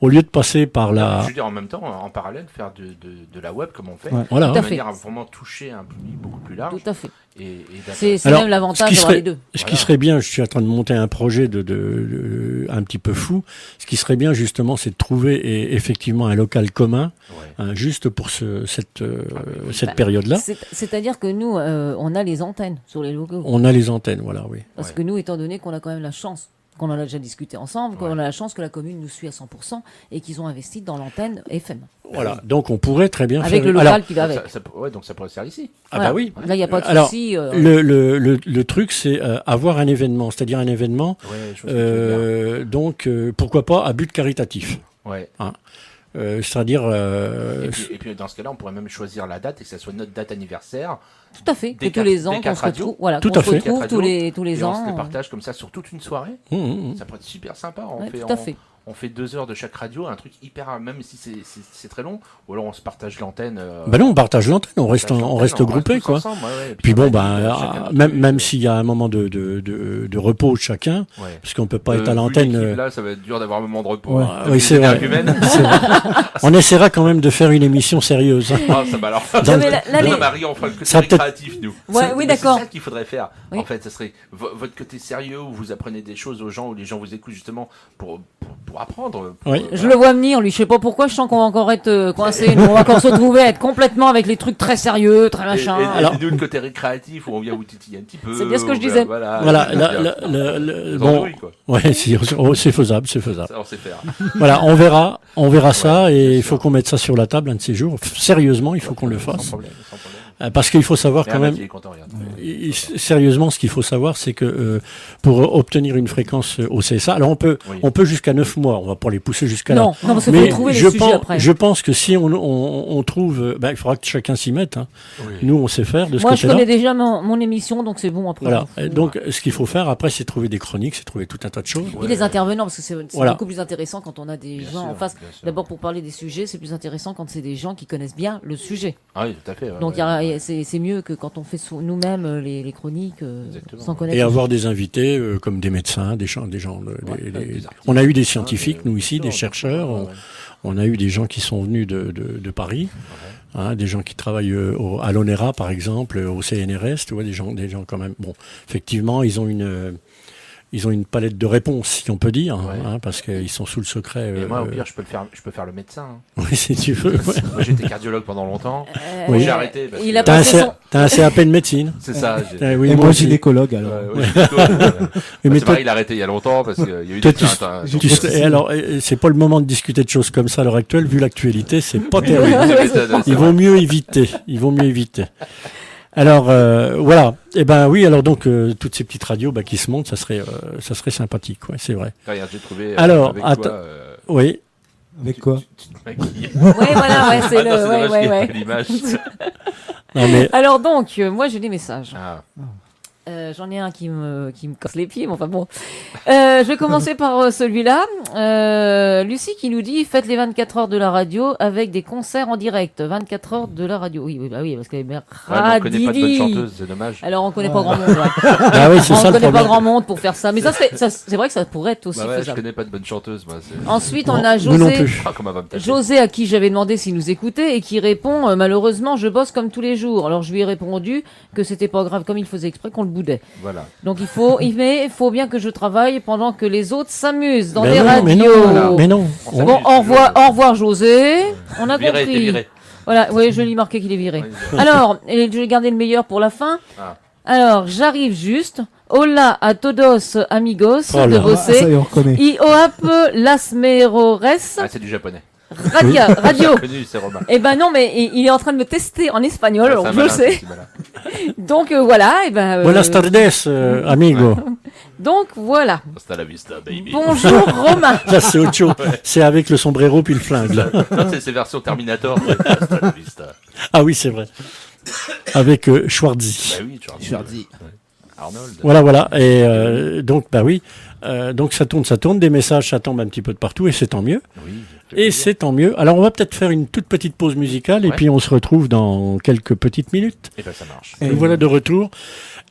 lieu de passer par Je la... veux dire, en même temps, en parallèle, faire de la web comme on fait, Ouais. Voilà. Tout à de fait. manière à vraiment toucher un public beaucoup plus large. Tout à fait. Et C'est Alors, même l'avantage ce qui d'avoir serait- les deux. Ce qui Voilà. serait bien, je suis en train de monter un projet un petit peu fou. Ce qui serait bien justement, c'est de trouver effectivement un local commun, Ouais. juste pour cette Bah, période-là. C'est-à-dire que nous, on a les antennes sur les logos. On a les antennes, voilà, oui. Parce Ouais. que nous, étant donné qu'on a quand même la chance, qu'on en a déjà discuté ensemble, qu'on Ouais. a la chance que la commune nous suit à 100% et qu'ils ont investi dans l'antenne FM. Voilà, donc on pourrait très bien Avec faire... le local Alors, qui va Donc, avec. donc ça pourrait se faire ici. ah bah oui. Là, il n'y a pas de Alors, souci. Le truc, c'est avoir un événement, c'est-à-dire un événement, Ouais, chose que tu veux bien. donc pourquoi pas à but caritatif. Ouais. C'est-à-dire... Et puis dans ce cas-là, on pourrait même choisir la date et que ça soit notre date anniversaire. Tout à fait. Des Que tous les ans, des qu'on quatre se radios. retrouve, voilà, Tout qu'on à se fait. retrouve Quatre tous les et on se ans. les partage comme ça sur toute une soirée. Ça pourrait être super sympa. On fait, Tout à fait. on fait 2 heures de chaque radio, un truc hyper, même si c'est très long, ou alors on se partage l'antenne. Bah non, on partage l'antenne, on reste on groupé, tous quoi. ensemble, ouais, et Puis on bon, anime, chacun bah, notre même, truc, même s'il y a un moment de repos de chacun, ouais. parce qu'on peut pas être à Vu l'antenne. l'équipe, là, ça va être dur d'avoir un moment de repos. Ouais. hein. Oui, c'est Avec vrai. les humaines. C'est vrai. On essaiera quand même de faire une émission sérieuse. hein. Ah, ça va alors. Dans- mais là, Non, les- Marie, on fera le côté Ça peut-être- créatif, nous. Ouais, oui, d'accord. C'est ça qu'il faudrait faire. Oui. En fait, ça serait votre côté sérieux où vous apprenez des choses aux gens, où les gens vous écoutent justement pour apprendre. Oui. Je le vois venir, lui. Je sais pas pourquoi. Je sens qu'on va encore être coincé. Nous, on va encore se retrouver, être complètement avec les trucs très sérieux, très machin. Alors- nous, le côté récréatif où on vient vous titiller un petit peu. C'est bien ce que je on vient- disais. Voilà, Voilà, c'est bien. le- Les bon, andouilles, quoi. ouais, c'est faisable, c'est faisable. Ça, on sait faire. Voilà, on verra ça Ouais, et bien il faut sûr. qu'on mette ça sur la table un de ces jours. Sérieusement, il faut qu'on le Sans fasse. problème, sans problème. Parce qu'il faut savoir Mais quand Ahmad, même, il est content, regarde. sérieusement, ce qu'il faut savoir, c'est que pour obtenir une fréquence au CSA, alors Oui. on peut jusqu'à 9 mois, on va pas les pousser jusqu'à là. Non, parce qu'il Mais faut trouver les je sujets pense, après. je pense que si on trouve, il faudra que chacun s'y mette. Hein. Oui. Nous, on sait faire de ce Moi, je côté-là. connais déjà mon émission, donc c'est bon après. Voilà. je m'en Et fous. donc, ce qu'il faut faire après, c'est trouver des chroniques, c'est trouver tout un tas de choses. Et les intervenants, parce que c'est Voilà. beaucoup plus intéressant quand on a des Bien gens sûr, en face. bien sûr. D'abord, pour parler des sujets, c'est plus intéressant quand c'est des gens qui connaissent bien le sujet. Ah oui, tout à fait. ouais, Donc, ouais. c'est mieux que quand on fait nous-mêmes les chroniques Exactement. sans connaître. Et le avoir des invités comme des médecins, des gens, Ouais, des artistes, on a eu des hein, scientifiques, nous ici, bien des sûr, chercheurs, ouais, ouais. on a eu des gens qui sont venus de Paris, hein, des gens qui travaillent à l'ONERA par exemple, au CNRS, tu vois, des gens quand même. Bon, effectivement, ils ont une palette de réponses, si on peut dire, Ouais. hein, parce qu'ils sont sous le secret. Et moi, au pire, je peux faire le médecin. Hein. oui, si tu veux. Ouais. Moi, j'étais cardiologue pendant longtemps. Oui. J'ai arrêté. Parce il que- a T'as passé son. un CAP de médecine. C'est ça. Oui, Et moi moi, aussi. gynécologue, alors. Oui, C'est mais toi, pareil, il a arrêté il y a longtemps parce qu'il y a eu toi, des tu- plaintes. j'ai- tu serais- et alors, c'est pas le moment de discuter de choses comme ça à l'heure actuelle, vu l'actualité, c'est pas terrible. Il vaut mieux éviter. Il vaut mieux éviter. Alors voilà. Et ben oui. Alors donc toutes ces petites radios qui se montent, ça serait sympathique. Ouais, c'est vrai. Regarde, j'ai trouvé. Alors, avec attends. toi, Oui. Avec quoi? tu te maquilles. Ouais, voilà, ouais, c'est Ah non, le. dommage qu'il y ait Ouais. pas l'image. Non mais Alors donc, moi j'ai des messages. Ah, J'en ai un qui me casse les pieds, mais enfin bon. Je vais commencer par celui-là. Lucie qui nous dit faites les 24 heures de la radio avec des concerts en direct. 24 heures de la radio. Oui, parce que ouais, mais on connaît pas de bonne chanteuse, c'est dommage. Alors on connaît pas grand monde. Ouais. ah oui, c'est On ça le connaît pas problème. grand monde pour faire ça, mais c'est vrai que ça pourrait être aussi Bah ouais, je faisable. connais pas de bonne chanteuse, moi. c'est- Ensuite, Non, on a nous non José. plus. Ah, comment elle va me taper. José à qui j'avais demandé s'il nous écoutait et qui répond malheureusement je bosse comme tous les jours. Alors je lui ai répondu que c'était pas grave comme il faisait exprès qu'on le boudait. Voilà. Donc il faut bien que je travaille pendant que les autres s'amusent dans Mais les non, radios. mais non, mais non. On Bon, s'amuse, au revoir José. On a Viré, t'es compris. viré. Voilà, oui, je lui ai marqué qu'il est viré. Ouais, il est viré. Alors, et je vais garder le meilleur pour la fin. Ah. Alors, j'arrive juste. Hola a todos amigos Oh là. de Ah, ça bosser. y est, on reconnaît. Y oap las mejores Ah, c'est du japonais. radio. Connu, c'est Romain. Eh ben non, mais il est en train de me tester en espagnol, alors C'est je le malin, sais. c'est malin. Donc voilà, et ben. Buenas tardes, amigo. Donc voilà. Hasta la vista, baby. Bonjour Romain. Là, c'est autre chose. C'est avec le sombrero puis le flingue. Là. Non, c'est version Terminator. Hasta la vista. Ah oui, c'est vrai. Avec Schwarzy. Bah oui, tu Je leur dis. Arnold. Voilà. Et donc, bah oui. Donc ça tourne. Des messages, ça tombe un petit peu de partout et c'est tant mieux. Oui. Et c'est tant mieux. Alors, on va peut-être faire une toute petite pause musicale et Ouais. puis on se retrouve dans quelques petites minutes. Et ben ça marche. Et Nous voilà de retour.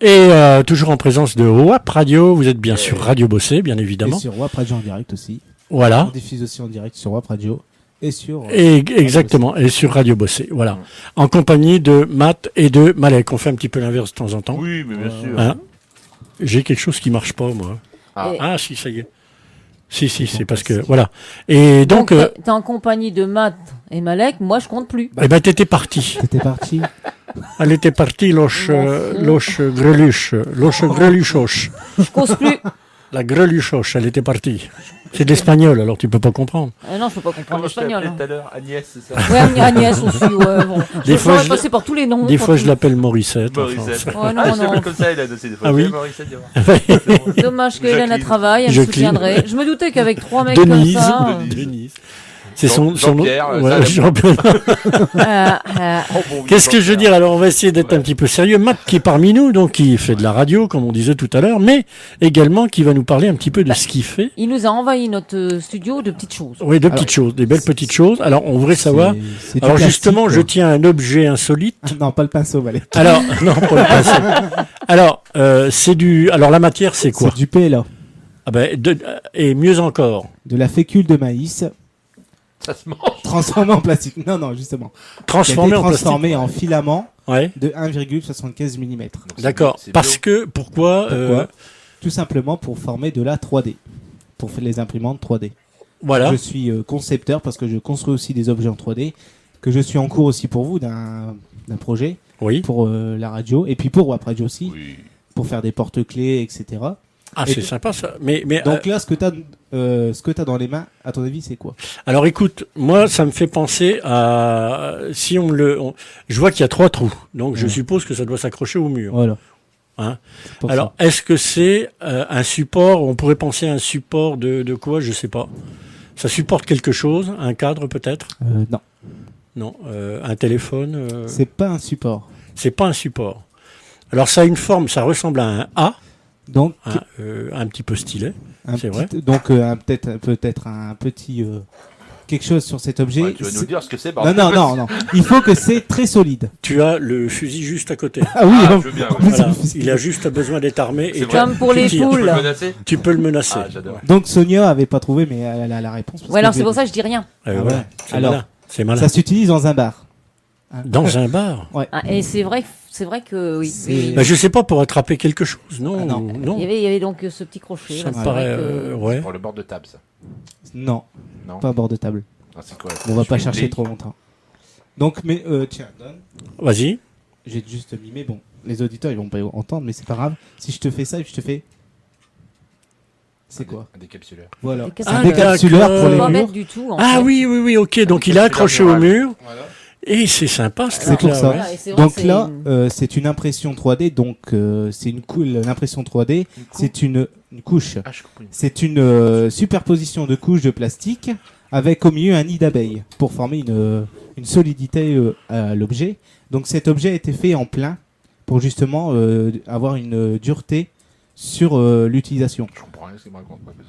Et toujours en présence de WAP Radio. Vous êtes bien sûr Radio Bossé, bien Et évidemment. sur WAP Radio en direct aussi. Voilà. On diffuse aussi en direct sur WAP Radio et sur. Et exactement. Et sur Radio Bossé. Voilà. En compagnie de Matt et de Malek. On fait un petit peu l'inverse de temps en temps. Oui, mais bien sûr. Hein. J'ai quelque chose qui marche pas, moi. Ah. Et- Ah, si, ça y est. Si, c'est parce que, voilà. Et donc, t'es en compagnie de Matt et Malek, moi je compte plus. eh ben, t'étais parti. T'étais parti. Elle était partie, loche greluche, greluchoche. Je cause plus. La greluchoche, elle était partie. C'est de l'espagnol, alors tu peux pas comprendre. Non, je peux pas comprendre Comment je t'ai l'espagnol. appelé hein. tout à l'heure Agnès, c'est ça Ouais, Agnès aussi, ouais, bon. Des Je fois, saurais je passer par tous les noms. Des quand fois, tu- je l'appelle Morissette. Morissette. Ouais, Ah, non, je non. l'appelle comme ça, il a dossier des fois. Ah oui. Morissette, dis-moi. Dommage que Hélène a Jacqueline. travail, elle me Jacqueline. soutiendrait. Je me doutais qu'avec 3 mecs Denise. comme ça. Denise. C'est son nom. Jean-Pierre, Ouais, ça, la- Jean-Pierre. Oh, bon, oui, Qu'est-ce que je veux Jean-Pierre. dire? Alors, on va essayer d'être un petit peu sérieux. Matt qui est parmi nous, donc qui fait de la radio, comme on disait tout à l'heure, mais également qui va nous parler un petit peu de ce qu'il fait. Il nous a envahi notre studio de petites choses. Oui, de petites choses, des belles petites choses. Alors, on voudrait savoir. C'est du Alors, plastique, justement, je quoi. tiens un objet insolite. Non, pas le pinceau, Malek. Alors, non, pas le pinceau. Alors, c'est du. Alors, la matière, c'est quoi? C'est du PLA. Ah ben, et mieux encore. De la fécule de maïs Ça se mange. transformée en plastique. Non, justement. Transformé en plastique. Transformée en filament Ouais. de 1,75 mm. Donc, c'est D'accord. bio, c'est Parce bio. que, pourquoi, Pourquoi Tout simplement pour former de la 3D. Pour faire les imprimantes 3D. voilà. Je suis concepteur parce que je construis aussi des objets en 3D. Que je suis en cours aussi pour vous d'un projet. Oui. Pour la radio. Et puis pour WAP Radio aussi. Oui. Pour faire des porte-clés, etc. Ah, Et c'est de- sympa ça. Mais Donc là, ce que t'as dans les mains, à ton avis, c'est quoi? alors écoute, moi ça me fait penser à si je vois qu'il y a 3 trous, donc je Ouais. suppose que ça doit s'accrocher au mur. Voilà. Hein. C'est pour Alors est-ce que c'est un support? On pourrait penser à un support de quoi? Je sais pas. Ça supporte quelque chose, un cadre peut-être? ça. Non, Non, un téléphone. c'est pas un support. C'est pas un support. Alors ça a une forme, ça ressemble à un A, Donc, un petit peu stylet. un c'est petit- vrai. donc peut-être un petit quelque chose sur cet objet. Ouais, tu vas nous C'est- dire ce que c'est, Non, bordel. non. Il faut que c'est très solide. Tu as le fusil juste à côté. Ah oui, Ah, donc- je veux bien, ouais. Voilà. Il a juste besoin d'être armé C'est et vrai. Comme pour tu les tires. Tu peux poules. le menacer? Tu peux le menacer. Ah, j'adore. Donc Sonia avait pas trouvé, mais elle a la réponse. parce Ouais, que alors je c'est l'ai pour dit. ça que je dis rien. Ah Voilà. ouais. C'est Alors, malin. C'est malin. Ça s'utilise dans un bar. Dans un bar. Ah, et c'est vrai que oui. C'est- oui. Ben, je sais pas, pour attraper quelque chose. Non, Ah, non. non. Il y avait donc ce petit crochet. Ça là, me c'est paraît. vrai que- Ouais. Pour le bord de table, ça. Non, Non. pas à bord de table. Ah, c'est quoi? On va Je pas fais une chercher grille. trop longtemps. Donc, mais tiens, donne. Vas-y. J'ai juste mimé. Bon, les auditeurs ils vont pas entendre, mais c'est pas grave. Si je te fais ça et que je te fais, c'est quoi? Un décapsuleur. Voilà. Décapsuleur. Un décapsuleur d'accord. pour les Faut pas murs. mettre du tout. en Ah fait. oui, ok. Donc il est accroché au mur. Et c'est sympa ce C'est truc-là. pour ça. ouais. Voilà, et c'est vrai Donc que c'est là, une- c'est une impression 3D. Donc c'est l'impression 3D, c'est une couche. Ah, je comprends. C'est une superposition de couches de plastique avec au milieu un nid d'abeille pour former une solidité à l'objet. Donc cet objet a été fait en plein pour justement avoir une dureté sur l'utilisation. Je comprends rien ce qu'il me raconte. pas que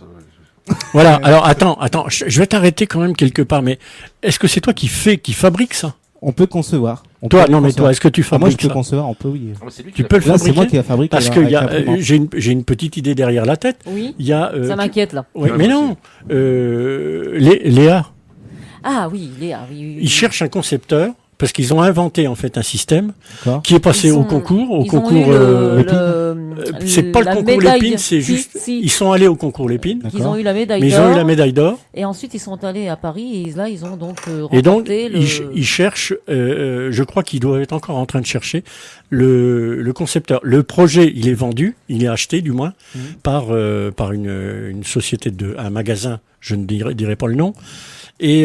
ça- Voilà. Alors attends. Je vais t'arrêter quand même quelque part. Mais est-ce que c'est toi qui fabrique ça? On peut concevoir. On Toi, peut non, mais concevoir. toi, est-ce que tu Ah, moi je fabriques peux ça? concevoir, on peut oui. Ah, mais c'est lui qui Tu l'a peux le fait. Là c'est moi fabriquer? qui la fabrique. Parce avec qu'il y a, l'imprimante. j'ai une petite idée derrière la tête. Oui, Il y a. ça m'inquiète là. Ouais, Ouais, mais moi non. Léa, Ah oui, Léa, oui. ils cherchent un concepteur parce qu'ils ont inventé en fait un système D'accord. qui est passé Ils au sont- concours, Ils ont eu c'est pas le la concours médaille. Lépine, c'est Si, juste. si. Ils sont allés au concours Lépine, Ils ont eu la médaille mais ils ont eu la d'or. médaille d'or. Et ensuite, ils sont allés à Paris et là, ils ont donc Et donc, remporté le... ils cherchent, je crois qu'ils doivent être encore en train de chercher le concepteur. Le projet, il est vendu, il est acheté du moins, par une société, un magasin, je ne dirai pas le nom. Et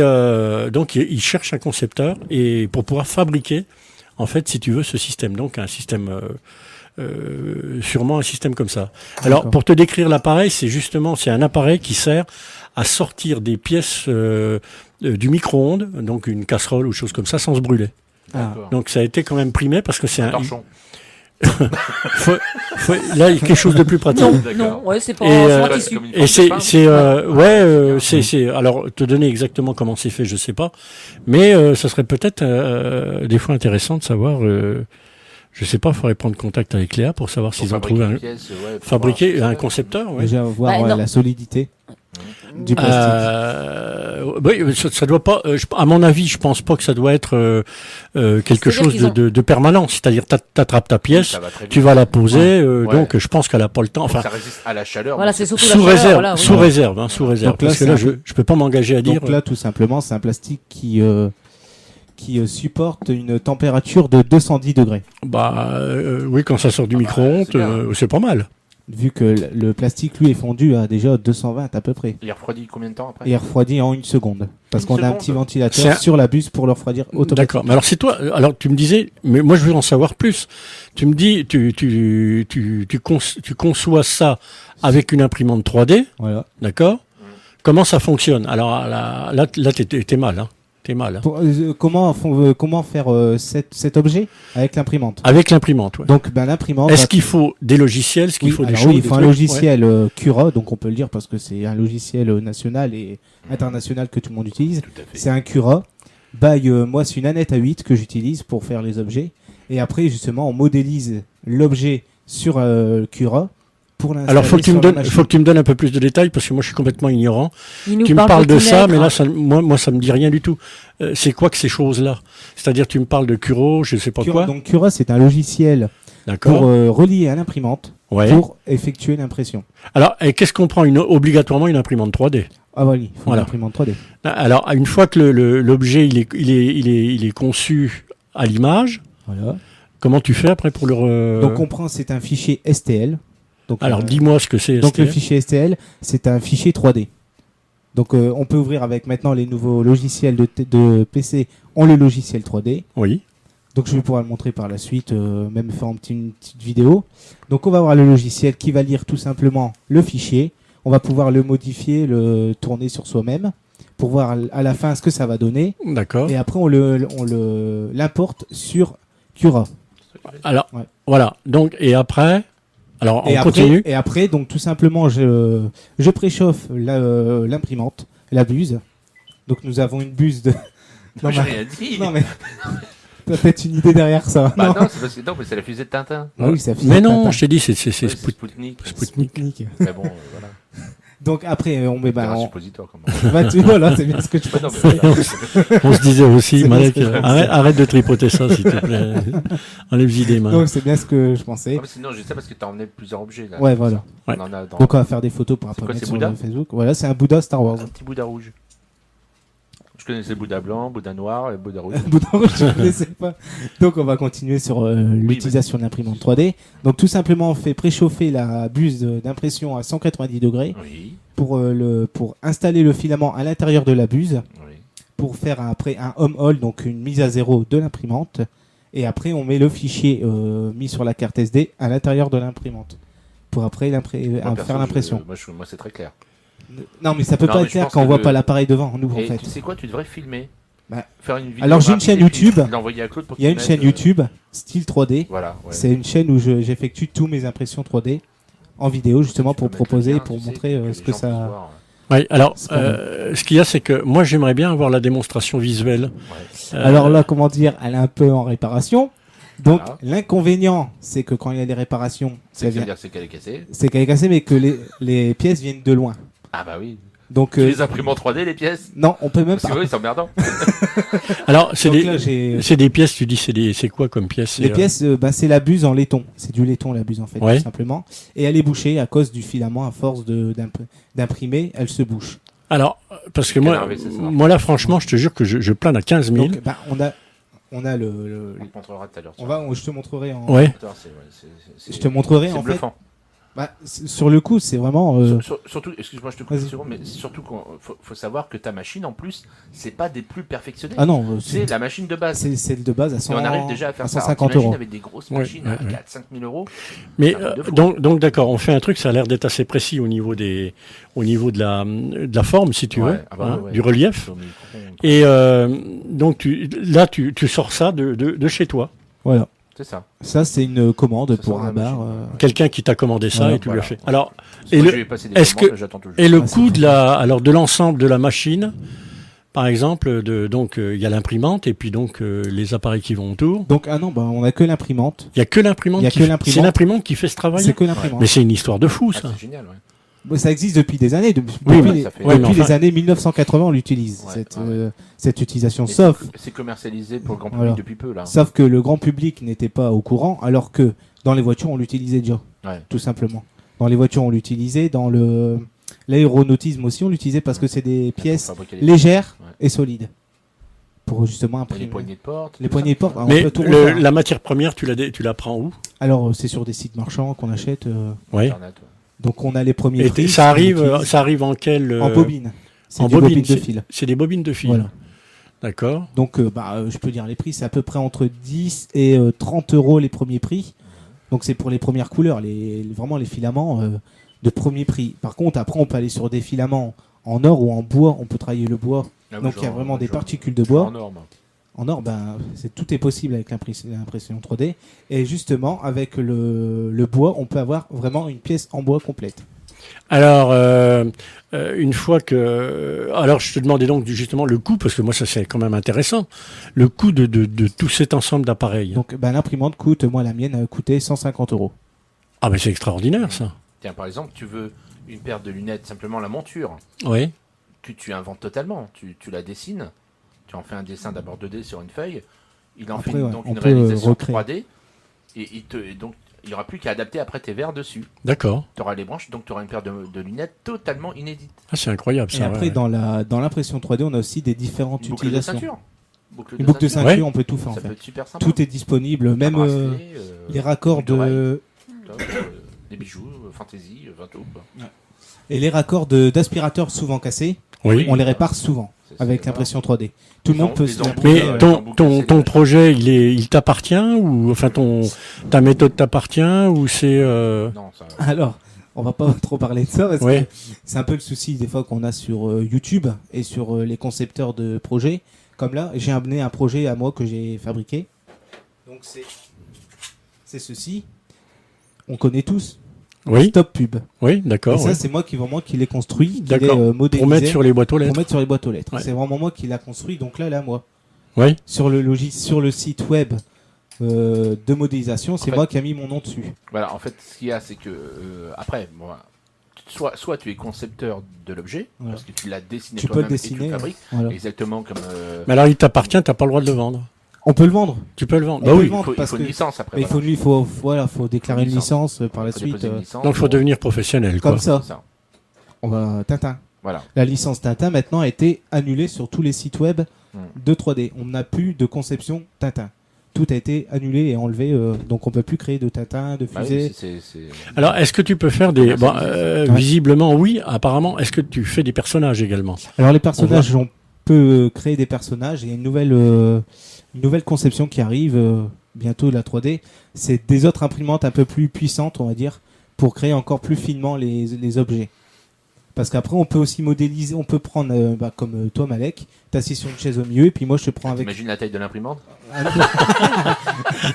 donc, ils cherchent un concepteur et pour pouvoir fabriquer, en fait, si tu veux, ce système. Donc, un système... sûrement un système comme ça. Alors, D'accord. pour te décrire l'appareil, c'est un appareil qui sert à sortir des pièces du micro-ondes, donc une casserole ou chose comme ça, sans se brûler. Ah. D'accord. Donc, ça a été quand même primé parce que c'est Un un. torchon. Là, il y a quelque chose de plus pratique. Non, D'accord. non, ouais, c'est pas, Et, c'est pas euh, tissu. Comme une Et forme de c'est pain. c'est alors te donner exactement comment c'est fait, je sais pas, mais ça serait peut-être des fois intéressant de savoir. Je sais pas, faudrait prendre contact avec Léa pour savoir Pour s'ils ont fabriquer trouvé une pièce, ouais, pour fabriqué voir un ce que concepteur. Ouais. Déjà voir Bah, non. la solidité du plastique. Oui, ça doit pas. À mon avis, je pense pas que ça doit être quelque C'est-à-dire chose qu'ils ont- de permanent. C'est-à-dire, t'attrapes ta c'est. pièce, Ça va très vite. tu vas la poser. Ouais. Donc, je pense qu'elle a pas le temps. Donc, Enfin, ça résiste à la chaleur. Voilà, donc c'est surtout sous la chaleur, réserve, voilà, oui. sous réserve, hein, sous réserve. Donc là, Parce que c'est là, un je peux pas m'engager à dire. Donc là, tout simplement, c'est un plastique qui supporte une température de 210 degrés. Oui, quand ça sort du Ah bah, micro-ondes, c'est bien. c'est pas mal. Vu que le plastique, lui, est fondu à déjà 220 à peu près. Il refroidit combien de temps après? Et refroidit en une seconde. Parce Une qu'on a un seconde. petit ventilateur C'est un- sur la buse pour le refroidir automatiquement. D'accord. Mais alors c'est toi. Alors tu me disais, mais moi je veux en savoir plus. Tu me dis, tu conçois ça avec une imprimante 3D, Voilà. d'accord? Comment ça fonctionne? Alors là t'es mal, hein. T'es mal. Hein. Comment faire cet objet avec l'imprimante Avec l'imprimante, ouais. Donc, l'imprimante. Est-ce qu'il faut des logiciels? Est-ce qu'il faut des alors choses? oui, il des faut un trucs logiciel Cura, donc on peut le dire parce que c'est un logiciel national et international que tout le monde utilise. Tout à fait. C'est un Cura. Moi, c'est une Annette A8 que j'utilise pour faire les objets. Et après, justement, on modélise l'objet sur Cura pour l'installer. Alors faut que tu me sur la donnes, machine. faut que tu me donnes un peu plus de détails parce que moi je suis complètement ignorant. Il nous Tu me parle parles de ça, Potinègre. mais là, moi, ça me dit rien du tout. C'est quoi que ces choses-là? C'est-à-dire, tu me parles de Curo, je sais pas Cura, quoi. donc Cura, c'est un logiciel pour D'accord. relier à l'imprimante Ouais. pour effectuer l'impression. Alors, et qu'est-ce qu'on prend obligatoirement une imprimante 3D? Ah voilà, il faut Voilà. une imprimante 3D. Alors, une fois que l'objet il est conçu à l'image, Voilà. comment tu fais après pour le Donc c'est un fichier STL. Donc, Alors, dis-moi ce que c'est. donc le STL. fichier STL, c'est un fichier 3D. Donc on peut ouvrir avec maintenant les nouveaux logiciels de PC, ont le logiciel 3D. Oui. Donc je vais pouvoir le montrer par la suite, même faire une petite vidéo. Donc on va avoir le logiciel qui va lire tout simplement le fichier. On va pouvoir le modifier, le tourner sur soi-même pour voir à la fin ce que ça va donner. D'accord. Et après on l'importe sur Cura. Alors, Ouais. voilà. Donc, et après, alors on Et après, continue. et après, donc tout simplement, je préchauffe l'imprimante, la buse. Donc nous avons une buse de. Non, j'ai mais- rien dit. non mais t'as peut-être une idée derrière ça. Bah non. non, c'est parce que non, mais c'est la fusée de Tintin. Ah oui, ça fait Mais non, Tintin. je t'ai dit, c'est Ouais, c'est Spoutnik. Spoutnik. Spoutnik. Mais bon, voilà. Donc après, on met C'est un on... suppositoire quand même. bah, voilà, c'est bien ce que je Ouais, non, pensais. mais voilà. On se disait aussi, C'est Malek, bien ce que je arrête de tripoter ça, s'il te plaît. Enlève-y des mains. Donc c'est bien ce que je pensais. Non, mais sinon, j'ai ça parce que t'as emmené plusieurs objets là. Ouais, voilà. Ouais. On en a dans Donc on va faire des photos pour C'est après quoi, mettre c'est sur Bouddha Facebook. Voilà, c'est un Bouddha Star Wars. un petit Bouddha rouge. Je connaissais Bouddha blanc, Bouddha noir et Bouddha rouge. Bouddha rouge, je ne connaissais pas. Donc on va continuer sur l'utilisation de l'imprimante 3D. Donc tout simplement, on fait préchauffer la buse d'impression à 190 degrés Oui, pour installer le filament à l'intérieur de la buse, oui. pour faire après un home haul, donc une mise à zéro de l'imprimante. Et après, on met le fichier mis sur la carte SD à l'intérieur de l'imprimante pour après Moi, perso, faire l'impression. Moi, c'est très clair. Non, mais ça peut Non, pas mais être je clair pense quand on que voit le- pas l'appareil devant nous, en Et fait. tu sais quoi, tu devrais filmer. Bah, Faire une vidéo. alors, j'ai une rapide chaîne et puis YouTube. l'envoyer à Claude pour Il y a qu'il une chaîne mette, YouTube, style 3D. Voilà. Ouais. C'est une chaîne où j'effectue tous mes impressions 3D en vidéo, justement Tu peux pour mettre le proposer, lien, pour tu sais, montrer que ce les que gens ça. puissent voir. Ouais, alors, C'est pas ce qu'il y a, c'est que moi, j'aimerais bien avoir la démonstration visuelle. Ouais. Alors là, comment dire, elle est un peu en réparation. Donc Voilà. l'inconvénient, c'est que quand il y a des réparations, Ça veut dire que c'est qu'elle est cassée. c'est qu'elle est cassée, mais que les pièces viennent de loin. Ah bah oui. Donc Tu les imprimes en 3D les pièces. non, on peut même Parce que pas. oui, c'est emmerdant. Alors, c'est Donc des, là, j'ai c'est des pièces, tu dis, c'est quoi comme pièces? les pièces, c'est la buse en laiton. C'est du laiton la buse en fait, Ouais. tout simplement. Et elle est bouchée à cause du filament. À force d'imprimer, elle se bouche. Alors, parce que Quel moi, énervé, c'est ça. moi là, franchement, je te jure que je plane à 15 000. Donc on a le On te montrera tout à l'heure. je te montrerai en. Ouais. Je te montrerai C'est en fait. bluffant. Bah, sur le coup, c'est vraiment. Surtout, excuse-moi, je te coupe une Vas-y. seconde, mais surtout faut savoir que ta machine, en plus, c'est pas des plus perfectionnés. Ah non, C'est la machine de base. c'est celle de base à 100, Et on arrive déjà à faire ça. 150 Alors, t'imagines euros. avec des grosses Ouais, machines ouais, à ouais. 4-5 000 euros. Mais C'est un truc de fou. donc d'accord, on fait un truc, ça a l'air d'être assez précis au niveau de la forme, si tu Ouais, veux, ah bah hein, ouais. du relief. Sur le micro, Et donc tu sors ça de chez toi. Voilà. c'est ça. Ça, c'est une commande Ça pour sort de un la bar. machine. Quelqu'un qui t'a commandé ça Voilà. et tu lui Voilà. as fait. Alors Et Et moi, le- je vais passer des est-ce commandes, que- j'attends toujours. et le Ah, c'est coût de l'ensemble de la machine, par exemple, donc il y a l'imprimante et puis donc les appareils qui vont autour. Donc, ah non, bah, on a que l'imprimante. Il y a que l'imprimante. Il y a qui que fait- l'imprimante. C'est l'imprimante qui fait ce travail. C'est que l'imprimante. Mais c'est une histoire de fou Ah, ça. c'est génial, ouais. Bah, ça existe depuis des années. Depuis, Oui, depuis mais les, ça fait- Ouais, mais depuis enfin- les années 1980, on l'utilise, Ouais, cette, ouais. cette utilisation. Mais Sauf, c'est commercialisé pour le grand public Voilà. depuis peu, là. sauf que le grand public n'était pas au courant, alors que dans les voitures, on l'utilisait déjà. Ouais. Tout simplement. Dans les voitures, on l'utilisait. Dans l'aéronautisme aussi, on l'utilisait parce que c'est des Pour pièces fabriquer les légères Ouais. et solides. Pour justement Et imprimer. les poignées de porte. Les tout poignées de ça. porte, on Mais peut tout refaire, hein. la matière première, tu la prends où? Alors, c'est sur des sites marchands qu'on achète. Ouais. Internet, ouais. Donc, on a les premiers Et prix. ça qu'on utilise arrive en quel en bobine. C'est en du bobine, bobine de c'est- fil. C'est des bobines de fil. Voilà. D'accord. Donc, je peux dire les prix, c'est à peu près entre 10 et 30 euros les premiers prix. Donc, c'est pour les premières couleurs, vraiment les filaments de premier prix. Par contre, après, on peut aller sur des filaments en or ou en bois. On peut travailler le bois. Ah, Donc, il y a genre, vraiment des genre, particules de genre bois. en or, moi. En or, tout est possible avec l'impression 3D. Et justement, avec le bois, on peut avoir vraiment une pièce en bois complète. Alors, une fois que... Alors, je te demandais donc justement le coût, parce que moi, ça c'est quand même intéressant, le coût de tout cet ensemble d'appareils. Donc, l'imprimante coûte, moi, la mienne a coûté 150 euros. Ah, mais c'est extraordinaire, ça. Tiens, par exemple, tu veux une paire de lunettes, simplement la monture. Oui. Tu inventes totalement. Tu la dessines. Tu en fais un dessin d'abord 2D sur une feuille. Il en Après, fait ouais, donc on une peut réalisation recréer. 3D. Et donc, il n'y aura plus qu'à adapter après tes verres dessus. D'accord. Tu auras les branches, donc tu auras une paire de lunettes totalement inédite. Ah, c'est incroyable, Et ça. après, ouais. dans l'impression 3D, on a aussi des différentes Une boucle de utilisations. ceinture. Une boucle de ceinture, Ouais. on peut tout faire en Ça fait. peut être super sympa. Tout est disponible, même Un bracelet, les raccords boucle d'oreille. de... Top, des bijoux, fantaisie, tout. Quoi. Et les raccords d'aspirateurs souvent cassés, Oui. on les répare souvent C'est- avec voilà. l'impression 3D. Tout le monde peut se les l'imprimer. Mais Ouais, ton projet, il t'appartient ou enfin ta méthode t'appartient ou c'est Non, ça. Alors, on va pas trop parler de ça parce Ouais. que c'est un peu le souci des fois qu'on a sur YouTube et sur les concepteurs de projets. Comme là, j'ai amené un projet à moi que j'ai fabriqué. Donc c'est ceci. On connaît tous. Oui, Stop Pub. oui, Et d'accord. ça, ouais. c'est moi qui l'ai construit, qui l'ai D'accord. modélisé Pour mettre sur les boîtes aux lettres. pour mettre sur les boîtes aux lettres. Ouais. C'est vraiment moi qui l'a construit. Donc là, moi. Oui. Sur le site web de modélisation, c'est En fait- moi qui a mis mon nom dessus. Voilà, en fait, ce qu'il y a, c'est que après, moi, soit tu es concepteur de l'objet, Voilà. parce que tu l'as dessiné Tu peux le toi-même et tu dessiner. le fabriques, Voilà. exactement comme. Mais alors il t'appartient, t'as pas le droit de le vendre. On peut le vendre. Tu peux le vendre. On Bah peut oui. le vendre. Il parce faut que- une licence après. Mais faut déclarer une licence par la Faut suite. déposer une licence, Donc il faut devenir professionnel, quoi. Comme ça. C'est ça. On va Tintin. Voilà. La licence Tintin maintenant a été annulée sur tous les sites web de 3D. On n'a plus de conception Tintin. Tout a été annulé et enlevé, donc on peut plus créer de Tintin, de Bah oui, fusée. c'est- Alors est-ce que tu peux faire des Merci. Ouais. visiblement oui, apparemment. Est-ce que tu fais des personnages également? Alors les personnages, on peut créer des personnages. Il y a une nouvelle conception qui arrive bientôt de la 3D. C'est des autres imprimantes un peu plus puissantes, on va dire, pour créer encore plus finement les objets. Parce qu'après, on peut aussi modéliser, on peut prendre, comme toi Malek, t'assis sur une chaise au milieu, et puis moi je te prends avec... T'imagines la taille de l'imprimante?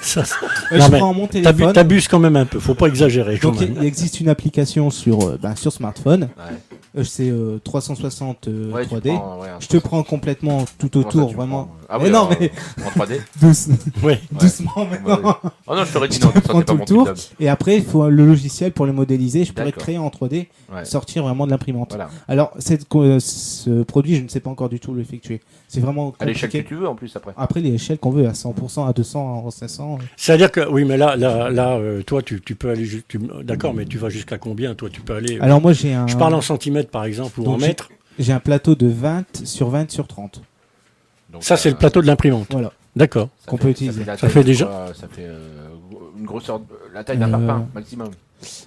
Ça, Ouais, Non, je mais prends mon téléphone. t'abuses quand même un peu. Faut pas exagérer quand Donc même. il existe une application sur smartphone, Ouais. c'est 360 Ouais, tu 3D. prends, ouais, un Je te prends complètement tout Comment ça, autour, tu vraiment. prends Ah Mais oui, non, alors, mais en 3D? Oui. doucement maintenant. Oh non, je t'aurais dit Je non, te ça prends c'est pas tout mon le tour. job. Et après, il faut le logiciel pour le modéliser. Je pourrais D'accord. créer en 3D, Ouais. sortir vraiment de l'imprimante. Voilà. Alors, ce produit, je ne sais pas encore du tout l'effectuer. C'est vraiment À l'échelle que compliqué. tu veux en plus après. Après, les échelles qu'on veut, à 100%, à 200, à 500. C'est-à-dire que oui, mais là, toi, tu peux aller. D'accord, mais tu vas jusqu'à combien? Toi, tu peux aller. Alors, moi, j'ai un. Je parle en centimètres par exemple ou Donc, en mètres. J'ai un plateau de 20 sur 20 sur 30. Donc, Ça, c'est le plateau de l'imprimante. Voilà. D'accord. ça qu'on fait- peut utiliser. la Ça taille fait de déjà- quoi Ça fait une grosseur, la taille d'un parpaing maximum.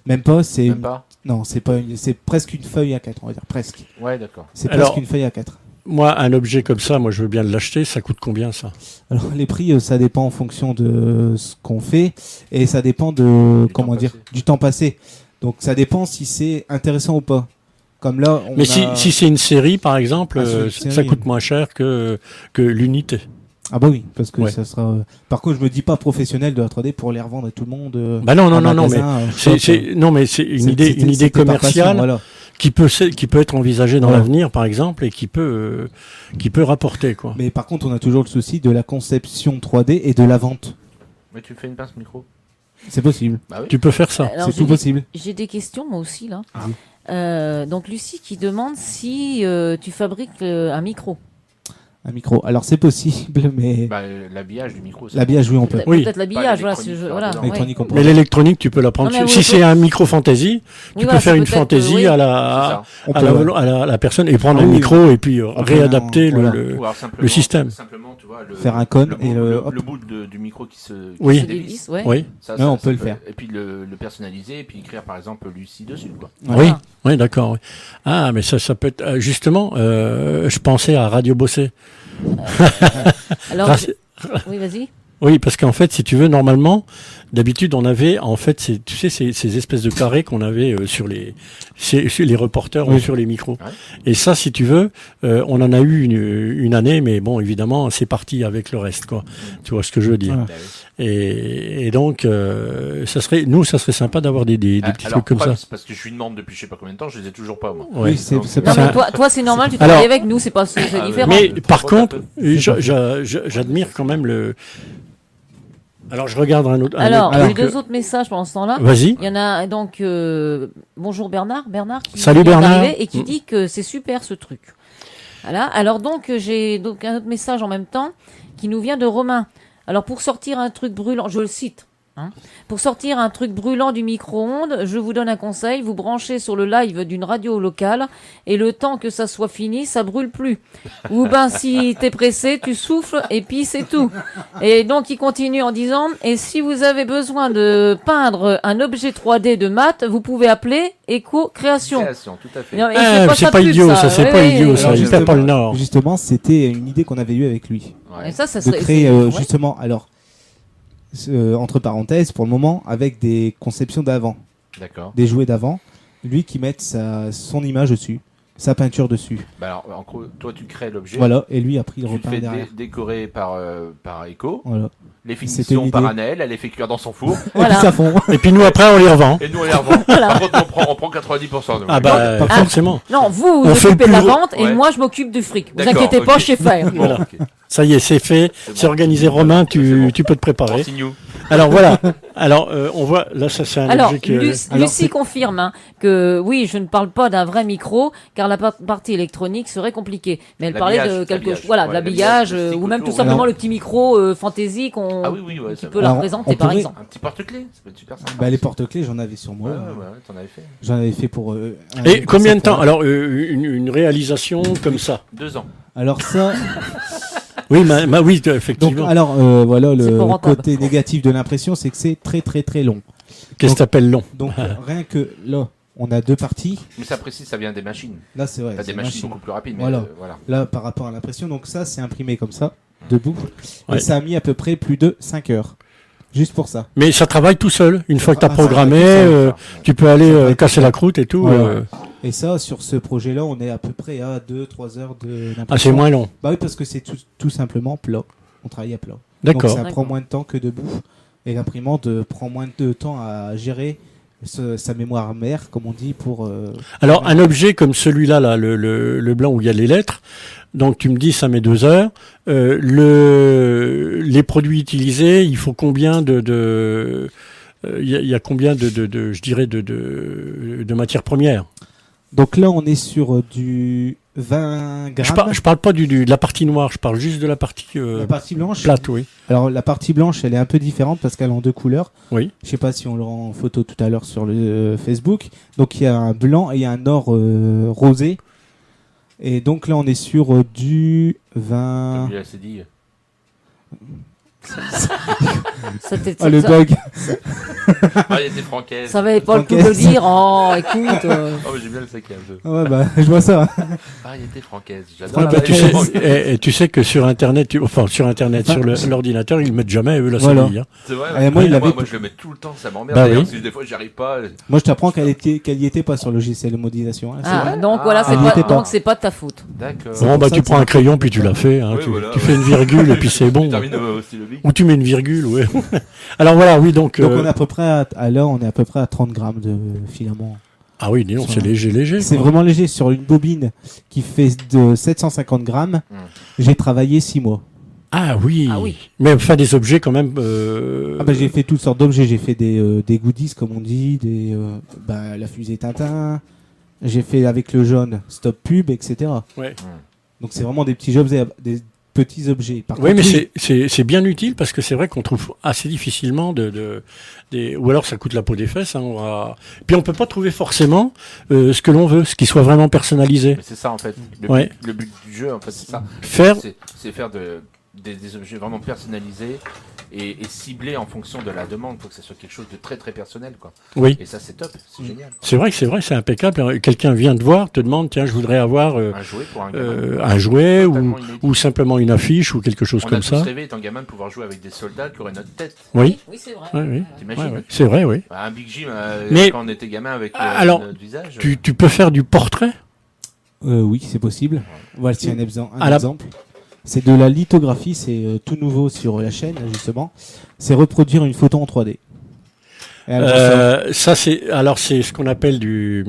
Même pas, c'est. Même pas. Non, c'est pas c'est presque une feuille A4, on va dire. Presque. Ouais, d'accord. C'est Alors- presque une feuille A4. Moi, un objet comme ça, moi, je veux bien l'acheter. Ça coûte combien ça? Alors les prix, ça dépend en fonction de ce qu'on fait et ça dépend de Du comment temps dire passé. du temps passé. Donc ça dépend si c'est intéressant ou pas. Comme là, on Mais a... si c'est une série, par exemple, Ah, c'est une ça série. coûte moins cher que l'unité. Ah bah oui, parce que Ouais. ça sera. Par contre, je me dis pas professionnel de la 3D pour les revendre à tout le monde. Bah non, non, en non, non, mais magasin, non, mais c'est une idée commerciale Voilà. qui peut être envisagée dans Voilà. l'avenir, par exemple, et qui peut rapporter, quoi. Mais par contre, on a toujours le souci de la conception 3D et de la vente. Mais tu fais une pince micro. C'est possible. Bah oui. Tu peux faire ça. Alors, C'est tout possible. j'ai des questions moi aussi là. Ah. Donc Lucie qui demande si tu fabriques un micro. Un micro. Alors c'est possible, mais Bah, l'habillage du micro. c'est l'habillage, oui, on peut. Oui. Peut-être l'habillage, voilà. l'électronique, c'est- là, voilà dedans. ouais. Électronique, on peut. Mais l'électronique, tu peux la prendre. Non, mais Si oui, c'est un micro fantaisie, Oui, tu voilà, peux faire c'est une peut-être, fantaisie oui. à C'est la ça. On à peut. la personne et prendre Ah un oui, micro et puis on peut réadapter voilà. le. Ou alors simplement, le système. Simplement, tu vois, Faire un cône le et bout, le- hop. le bout du micro qui se Oui. Se dévisse, ouais. Oui, Ça, Ouais, on peut le faire. Et puis le personnaliser et puis écrire par exemple Lucie dessus quoi. Voilà. oui, oui, d'accord. Oui. Ah, mais ça peut être justement. Je pensais à Radio Bossé. Alors, Rac- oui, vas-y. Oui, parce qu'en fait, si tu veux, normalement, d'habitude, on avait, en fait, tu sais, ces espèces de carrés qu'on avait sur les reporters Oui. ou sur les micros. Ouais. Et ça, si tu veux, on en a eu une année, mais bon, évidemment, c'est parti avec le reste, quoi. Tu vois ce que je veux dire. Voilà. Bah oui. Et donc, ça serait sympa d'avoir des petits Alors, trucs comme pourquoi ça. C'est parce que je lui demande depuis je sais pas combien de temps, je les ai toujours pas moi. Ouais. Oui, c'est Donc, c'est Non, pas mais toi c'est normal, tu Alors- travailles avec nous, c'est pas c'est Ah, différent. Mais Trop par faute, contre, un peu. j'admire quand même le. Alors, je regarde un autre. Alors, truc. j'ai deux autres messages pendant ce temps-là. Vas-y. Il y en a donc bonjour Bernard qui Salut vient Bernard. d'arriver et qui dit que c'est super ce truc. Voilà. Alors donc j'ai donc un autre message en même temps qui nous vient de Romain. Alors pour sortir un truc brûlant, je le cite. Pour sortir un truc brûlant du micro-ondes, je vous donne un conseil, vous branchez sur le live d'une radio locale et le temps que ça soit fini, ça brûle plus. Ou ben si t'es pressé, tu souffles et puis c'est tout. Et donc il continue en disant, et si vous avez besoin de peindre un objet 3D de maths, vous pouvez appeler Eco Création. Création, tout à fait. Non, mais C'est sa pas pub, idiot, ça, c'est Ouais, pas ouais. idiot, ça. Alors, Il fait pas le Nord. Justement, c'était une idée qu'on avait eue avec lui. Ouais. Et ça De serait créer, ouais. justement, alors, entre parenthèses, pour le moment, avec des conceptions d'avant, D'accord. des jouets d'avant, lui qui mette son image dessus, sa peinture dessus. Bah alors, en gros, toi, tu crées l'objet. Voilà, et lui, après, il Tu le repeint fais derrière. décorer par Echo. Voilà. Les C'était finitions une par idée. Anaël. Elle les fait cuire dans son four. Et Voilà. puis ça fond. Et puis nous, après, on les revend. Et nous, on les revend. Par contre, on prend 90%. nous. Ah bah, par contre- forcément. Non, vous On fait occupez de la plus gros. vente et Ouais. moi je m'occupe du fric. Vous D'accord, inquiétez pas, ok. je sais faire. Bon, Voilà. ok. Ça y est, c'est fait, c'est bon. organisé. Romain, C'est bon. tu peux te préparer. Signe-nous. Alors voilà. Alors, on voit, là, ça c'est un Alors, objet qui alors, Lucie c'est- confirme que oui, je ne parle pas d'un vrai micro, car la partie électronique serait compliquée. Mais elle parlait de L'habillage, quelque l'habillage. chose, voilà, de Ouais, l'habillage, l'habillage, le ou même stick tout autour. simplement Alors- le petit micro fantaisie qu'on Ah oui, oui, ouais. qui ça peut va. la Alors, représenter on par pourrait- exemple. Un petit porte-clés, ça peut être super sympa. Bah, les porte-clés, j'en avais sur moi. Ouais, t'en avais fait. J'en avais fait pour. Et combien de temps? Alors, une réalisation comme ça. 2 ans. Alors ça, Oui, oui, donc effectivement. alors voilà C'est pas le rentable. côté négatif de l'impression, c'est que c'est très très très long. Qu'est-ce que t'appelles long? Donc rien que là, on a 2 parties. Mais ça précise, ça vient des machines. Là, c'est vrai. Pas c'est des machines machine. beaucoup plus rapides, mais Voilà. voilà. Là, par rapport à l'impression, donc ça, c'est imprimé comme ça, debout. Ouais. Et ça a mis à peu près plus de 5 heures. Juste pour ça. Mais ça travaille tout seul. Une fois que t'as Ah, ça programmé, travaille tout seul, tu peux aller Ça travaille casser tout la seul. croûte et tout. Voilà. Et ça, sur ce projet-là, on est à peu près à 2-3 heures d'impression. Ah, c'est moins long. Bah oui, parce que c'est tout simplement plat. On travaille à plat. Donc D'accord. ça prend D'accord. moins de temps que debout. Et l'imprimante prend moins de temps à gérer sa mémoire mère, comme on dit, pour... Alors, un objet comme celui-là, là, le blanc où il y a les lettres, donc tu me dis ça met 2 heures. Les produits utilisés, il faut combien il y a combien je dirais, de matières premières? Donc là, on est sur du 20 grammes. Je parle pas de la partie noire, je parle juste de la partie La partie blanche. plate, oui. Alors la partie blanche, elle est un peu différente parce qu'elle est en 2 couleurs. Oui. Je sais pas si on le rend en photo tout à l'heure sur le Facebook. Donc il y a un blanc et un or rosé. Et donc là, on est sur du 20... Comme il a assez dit. C'était- Ah, le ça, bug. Ah, il y a des franquaises. ça valait pas le coup de le Francaise. dire. Oh, écoute. Oh, mais j'aime bien le sac un peu. Ouais, bah, je vois ça. Variété francaise. J'adore Ah, la bah, tu variété sais, francaise. et tu sais que sur Internet, sur l'ordinateur, ils mettent jamais eux la Voilà. série. Hein. C'est vrai, Ah, moi, il moi, l'avait- moi, je le mets tout le temps, ça m'emmerde. Bah D'ailleurs, oui. si des fois j'y arrive pas. Moi, je t'apprends qu'elle y était pas sur le logiciel de modélisation. Hein, c'est Ah, vrai. donc voilà, c'est Ah, il pas, était pas. donc c'est pas de ta faute. D'accord. C'est Bon, pour bah ça tu que prends c'est un crayon puis tu l'as fait. Hein. Oui, tu voilà, tu ouais. fais une virgule et puis c'est bon. Tu termines au stylo bic. Ou tu mets une virgule, ouais. Alors voilà, oui, donc. Donc on est à peu près là, on est à peu près à 30 grammes de filament. Ah oui, dis donc, c'est Ça- léger. C'est quoi. vraiment léger sur une bobine qui fait de 750 grammes. J'ai travaillé 6 mois. Ah oui. Ah oui. Mais enfin des objets quand même. Ah bah, j'ai fait toutes sortes d'objets. J'ai fait des goodies, comme on dit, la fusée Tintin. J'ai fait avec le jaune Stop Pub, etc. Ouais. Donc c'est vraiment des petits objets, des petits objets. Par Oui, contre, mais c'est bien utile parce que c'est vrai qu'on trouve assez difficilement ou alors ça coûte la peau des fesses. Hein, Puis on peut pas trouver forcément ce que l'on veut, ce qui soit vraiment personnalisé. Mais c'est ça en fait. Ouais. Le but du jeu, en fait, c'est ça. Faire. C'est faire des objets vraiment personnalisés et ciblés en fonction de la demande. Il faut que ce soit quelque chose de très très personnel, quoi. Oui. Et ça, c'est top, c'est génial. C'est vrai, c'est impeccable. Quelqu'un vient te voir, te demande, tiens, je voudrais avoir Un jouet pour un gamin. un jouet Totalement inédit. ou simplement une affiche ou quelque chose On comme a tous ça. rêvé, étant gamin, de pouvoir jouer avec des soldats qui auraient notre tête. Oui. Oui, c'est vrai. Oui. T'imagines Ouais, ouais. C'est vrai, oui. Un Big Jim, Mais- quand on était gamin avec Alors, notre visage. Tu peux faire du portrait. oui, c'est possible. Voici un À la- exemple. C'est de la lithographie, c'est tout nouveau sur la chaîne, justement. C'est reproduire une photo en 3D. Et alors, Ça c'est ce qu'on appelle il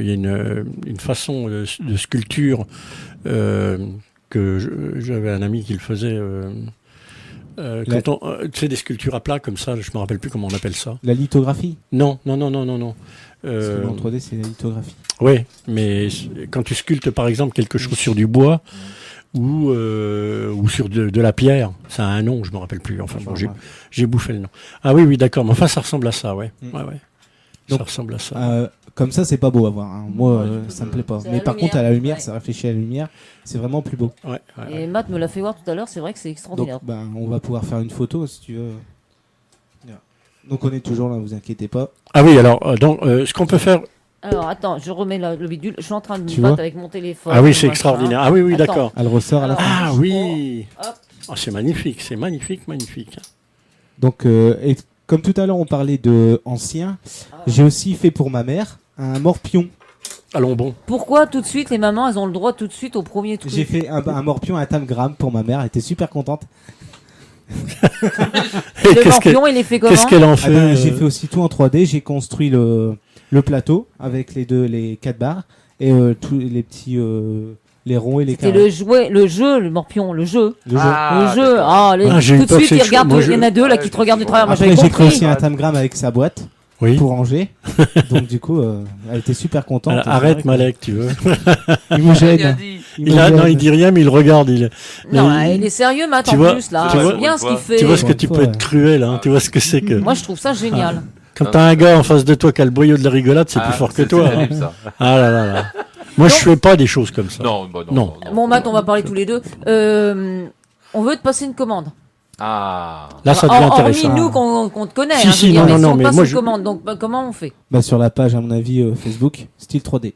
y a une façon de sculpture que j'avais un ami qui le faisait tu sais des sculptures à plat comme ça, je me rappelle plus comment on appelle ça. la lithographie. Non. Parce que en 3D, c'est la lithographie. Oui, mais quand tu sculptes par exemple quelque chose sur du bois ou sur de la pierre. Ça a un nom, je me rappelle plus. Enfin bon, Ouais. j'ai bouffé le nom. Ah oui, d'accord. Mais enfin, ça ressemble à ça, ouais. Mm. Ouais, ouais. Donc, ça ressemble à ça. Comme ça, c'est pas beau à voir. Hein. Moi, ça me plaît pas. C'est Mais la par lumière, contre, à la lumière, ouais. ça réfléchit à la lumière. C'est vraiment plus beau. Ouais, ouais, ouais. Et Matt me l'a fait voir tout à l'heure, c'est vrai que c'est Donc, extraordinaire. on va pouvoir faire une photo si tu veux. Donc, on est toujours là, vous inquiétez pas. Ah oui, alors, ce qu'on peut faire. Alors attends, je remets le bidule. Je suis en train de me Tu battre vois avec mon téléphone. Ah oui, c'est machin. extraordinaire. Ah oui, oui, Attends. d'accord. Elle ressort à la Alors, fin. Ah oui. Hop. Oh, c'est magnifique, magnifique. Donc, et comme tout à l'heure, on parlait de anciens, j'ai aussi fait pour ma mère un morpion. Allons bon. Pourquoi tout de suite les mamans, elles ont le droit tout de suite au premier truc? J'ai fait un morpion à tamgram pour ma mère. Elle était super contente. Le Qu'est-ce que- morpion, il est fait comment? Qu'est-ce qu'elle en Ah fait ben, j'ai fait aussi tout en 3D. J'ai construit le plateau avec les 4 barres et tous les petits les ronds et les C'était carrés. le jeu, le morpion, le jeu. Le jeu. Ah, Le jeu. d'accord. Ah, Ah, j'ai eu tout de peur que suite, c'est ils regardent. chaud. Moi, Il y en a deux là qui te regardent du travers. Moi, Après, j'avais j'ai créé compris. aussi un tamgram avec sa boîte Oui. pour ranger. Donc du coup, elle était super contente. Alors, C'est arrête vrai que- Malek, tu veux. Il me Rien gêne. dit. Non, il dit rien, mais il regarde. Non, Mais il est sérieux, Matt, tu en vois- plus, là. tu vois- C'est bien ce qu'il fait. tu vois ce que tu Pour peux une être fois, cruel, hein. Tu vois ce que c'est que. Moi, je trouve ça génial. Quand t'as un gars en face de toi qui a le boyau de la rigolade, c'est Ah, plus fort que c'est toi. hein. terrible, ça. Ah là là là. Moi, je fais pas des choses comme ça. Non, bah non, Non. Bon, Matt, on va parler tous les deux. On veut te passer une commande. Ah. Là, ça devient Hormis intéressant. nous qu'on te connaît. Si, hein, si, je veux dire, non, mais non, si non, on mais passe moi, une je- commande, donc comment on fait? Bah, sur la page, à mon avis, Facebook, style 3D.